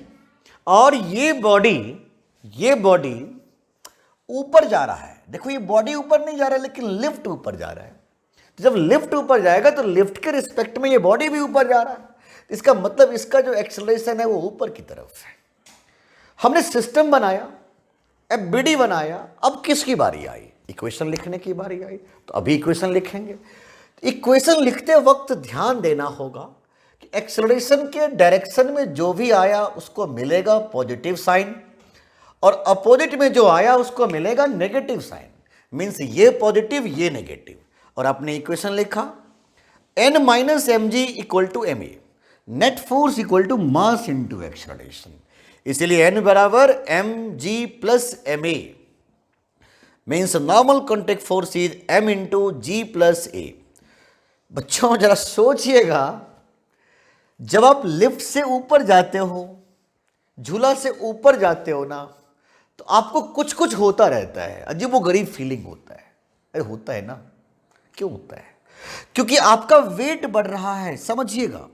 और ये बॉडी ऊपर जा रहा है। देखो ये बॉडी ऊपर नहीं जा रहा है लेकिन लिफ्ट ऊपर जा रहा है। तो जब लिफ्ट ऊपर जाएगा तो लिफ्ट के रिस्पेक्ट में ये बॉडी भी ऊपर जा रहा है। इसका मतलब इसका जो एक्सेलरेशन है वो ऊपर की तरफ है। हमने सिस्टम बनाया, एफबीडी बनाया, अब किसकी बारी आई? इक्वेशन लिखने की बारी आई। तो अभी इक्वेशन लिखेंगे। इक्वेशन लिखते वक्त ध्यान देना होगा कि एक्सेलरेशन के डायरेक्शन में जो भी आया उसको मिलेगा पॉजिटिव साइन, और अपोजिट में जो आया उसको मिलेगा नेगेटिव साइन। मीन्स ये पॉजिटिव ये नेगेटिव। और आपने इक्वेशन लिखा n minus M g equal to m a, net force equal to mass into acceleration. इसलिए n बराबर m g plus m a, means normal contact force is m into g plus a. बच्चों जरा सोचिएगा, जब आप lift से ऊपर जाते हो, झूला से ऊपर जाते हो ना, तो आपको कुछ कुछ होता रहता है, अजीब वो गरीब फीलिंग होता है। अरे होता है ना, क्यों होता है? क्योंकि आपका वेट बढ़ रहा है। समझिएगा,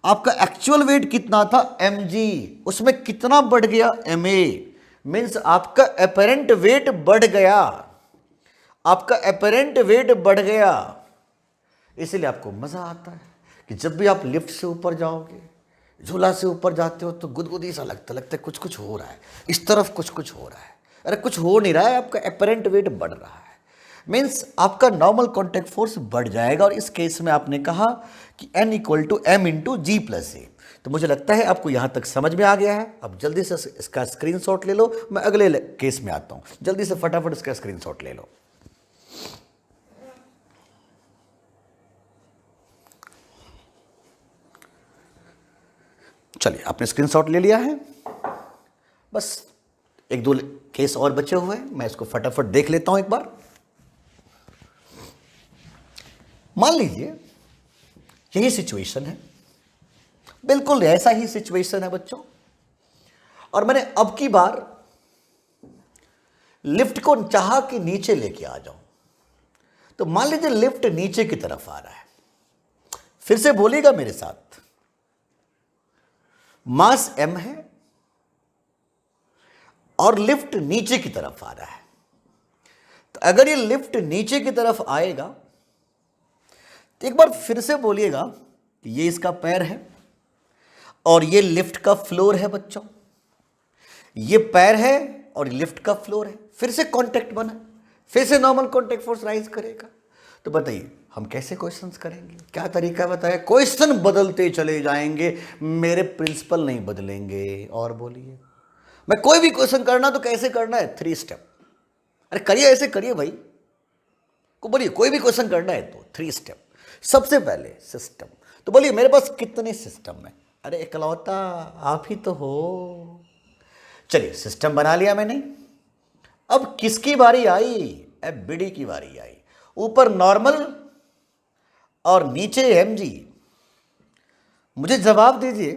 आपका एक्चुअल वेट कितना था? mg, उसमें कितना बढ़ गया? ma। मीन्स आपका अपेरेंट वेट बढ़ गया, आपका अपेरेंट वेट बढ़ गया। इसलिए आपको मजा आता है कि जब भी आप लिफ्ट से ऊपर जाओगे, झूला से ऊपर जाते हो, तो गुदगुदी सा लगता है कुछ कुछ हो रहा है, इस तरफ कुछ कुछ हो रहा है। अरे कुछ हो नहीं रहा है, आपका अपेरेंट वेट बढ़ रहा है। मीन्स आपका नॉर्मल कॉन्टैक्ट फोर्स बढ़ जाएगा। और इस केस में आपने कहा कि n equal to m into g plus a. तो मुझे लगता है आपको यहां तक समझ में आ गया है। अब जल्दी से इसका स्क्रीनशॉट ले लो, मैं अगले केस में आता हूं। जल्दी से फटाफट इसका स्क्रीनशॉट ले लो। चलिए, आपने स्क्रीनशॉट ले लिया है। बस एक दो केस और बचे हुए हैं, मैं इसको फटाफट देख लेता हूं एक बार। मान लीजिए यही सिचुएशन है, बिल्कुल ऐसा ही सिचुएशन है बच्चों, और मैंने अब की बार लिफ्ट को चाहा कि नीचे लेके आ जाऊं। तो मान लीजिए लिफ्ट नीचे की तरफ आ रहा है। फिर से बोलिएगा मेरे साथ, मास m है और लिफ्ट नीचे की तरफ आ रहा है। तो अगर ये लिफ्ट नीचे की तरफ आएगा तो एक बार फिर से बोलिएगा कि ये इसका पैर है और ये लिफ्ट का फ्लोर है। बच्चों, ये पैर है और लिफ्ट का फ्लोर है। फिर से कांटेक्ट बना, फिर से नॉर्मल कांटेक्ट फोर्स राइज करेगा। तो बताइए हम कैसे क्वेश्चंस करेंगे? क्या तरीका बताया? क्वेश्चन बदलते चले जाएंगे, मेरे प्रिंसिपल नहीं बदलेंगे। और बोलिए, मैं कोई भी क्वेश्चन करना तो कैसे करना है? 3 स्टेप। अरे करिए, ऐसे करिए भाई को। बोलिए कोई भी क्वेश्चन करना है तो 3 स्टेप। सबसे पहले सिस्टम। तो बोलिए मेरे पास कितने सिस्टम है? अरे इकलौता आप ही तो हो। चलिए सिस्टम बना लिया मैंने। अब किसकी बारी आई? एफबीडी की बारी आई। ऊपर नॉर्मल और नीचे mg। मुझे जवाब दीजिए,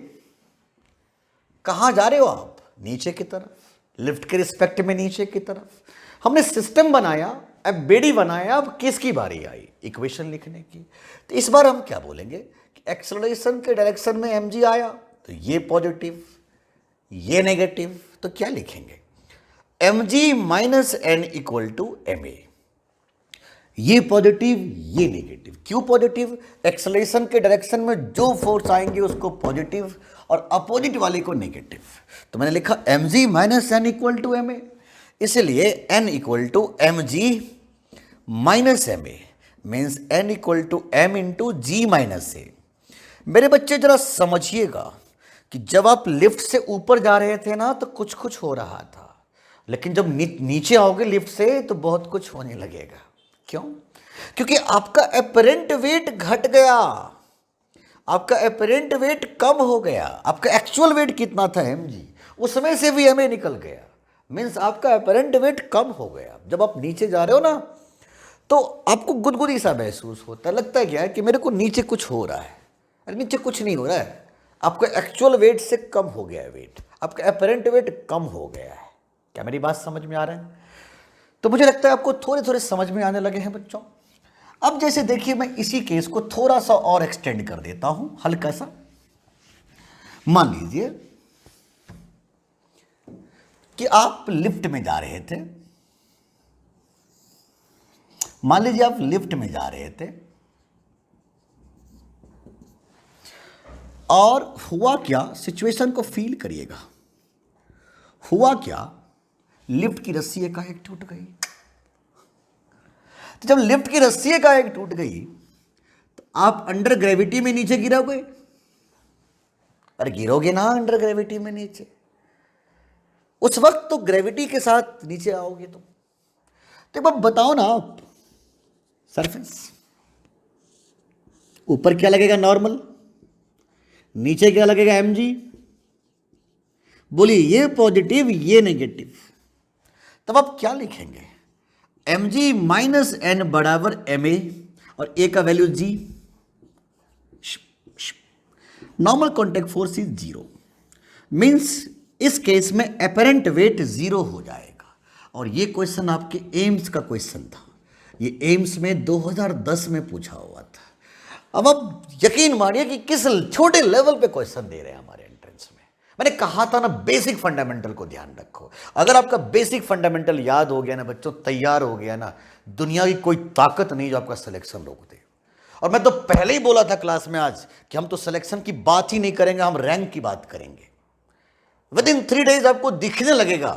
कहां जा रहे हो आप? नीचे की तरफ, लिफ्ट के रिस्पेक्ट में नीचे की तरफ। हमने सिस्टम बनाया, अब बेड़ी बनाया, अब किसकी बारी आई इक्वेशन लिखने की? तो इस बार हम क्या बोलेंगे कि एक्सेलरेशन के डायरेक्शन में mg आया तो ये पॉजिटिव, ये नेगेटिव, तो क्या लिखेंगे? mg minus N equal to ma। ये पॉजिटिव, ये नेगेटिव। क्यों पॉजिटिव? एक्सेलरेशन के डायरेक्शन में जो फोर्स आएंगे उसको पॉजिटिव और अपोजिट वाले को नेगेटिव। तो मैंने लिखा mg minus N equal to ma, इसलिए n equal to mg minus ma means n equal to m into G minus a। मेरे बच्चे जरा समझिएगा कि जब आप लिफ्ट से ऊपर जा रहे थे ना तो कुछ कुछ हो रहा था, लेकिन जब नीचे आओगे लिफ्ट से तो बहुत कुछ होने लगेगा। क्यों? क्योंकि आपका एपरेंट वेट घट गया, आपका एपरेंट वेट कम हो गया। आपका एक्चुअल वेट कितना था mg, उसमें से भी ma निकल गया, मीन्स आपका एपरेंट वेट कम हो गया। जब आप नीचे जा रहे हो ना तो आपको गुदगुदी सा महसूस होता है, लगता है क्या है कि मेरे को नीचे कुछ हो रहा है। अरे नीचे कुछ नहीं हो रहा है, आपका एक्चुअल वेट से कम हो गया है वेट, आपका एपरेंट वेट कम हो गया है। क्या मेरी बात समझ में आ रहा है? तो मुझे लगता है आपको थोड़े थोड़े समझ में आने लगे हैं बच्चों। अब जैसे देखिए, मैं इसी केस को थोड़ा सा और एक्सटेंड कर देता हूं, हल्का सा। मान लीजिए कि आप लिफ्ट में जा रहे थे, मान लीजिए आप लिफ्ट में जा रहे थे और हुआ क्या, सिचुएशन को फील करिएगा। हुआ क्या, लिफ्ट की रस्सी एकाएक टूट गई। तो जब लिफ्ट की रस्सी एकाएक टूट गई तो आप अंडर ग्रेविटी में नीचे गिरोगे? अरे गिरोगे ना अंडर ग्रेविटी में नीचे, उस वक्त तो ग्रेविटी के साथ नीचे आओगे तुम। तो एक बार बताओ ना आप, सरफेस ऊपर क्या लगेगा नॉर्मल, नीचे क्या लगेगा mg। बोलिए ये पॉजिटिव ये नेगेटिव, तब आप क्या लिखेंगे? mg माइनस एन बराबर ma और a का value g। Normal contact force is zero, means इस केस में एपरेंट वेट जीरो हो जाएगा। और ये क्वेश्चन आपके एम्स का क्वेश्चन था, ये एम्स में 2010 में पूछा हुआ था। अब आप यकीन मानिए कि किस छोटे लेवल पे क्वेश्चन दे रहे हैं हमारे एंट्रेंस में। मैंने कहा था ना, बेसिक फंडामेंटल को ध्यान रखो। अगर आपका बेसिक फंडामेंटल याद हो गया ना बच्चों, तैयार हो गया ना, दुनिया की कोई ताकत नहीं जो आपका सिलेक्शन रोक दे। और मैं तो पहले ही बोला था क्लास में आज कि हम तो सिलेक्शन की बात ही नहीं करेंगे, हम रैंक की बात करेंगे। विद इन 3 days आपको दिखने लगेगा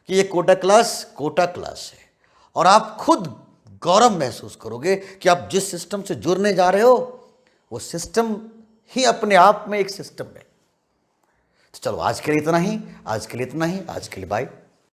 कि ये कोटा क्लास है, और आप खुद गौरव महसूस करोगे कि आप जिस सिस्टम से जुड़ने जा रहे हो वो सिस्टम ही अपने आप में एक सिस्टम है। तो चलो आज के लिए इतना ही, आज के लिए बाय।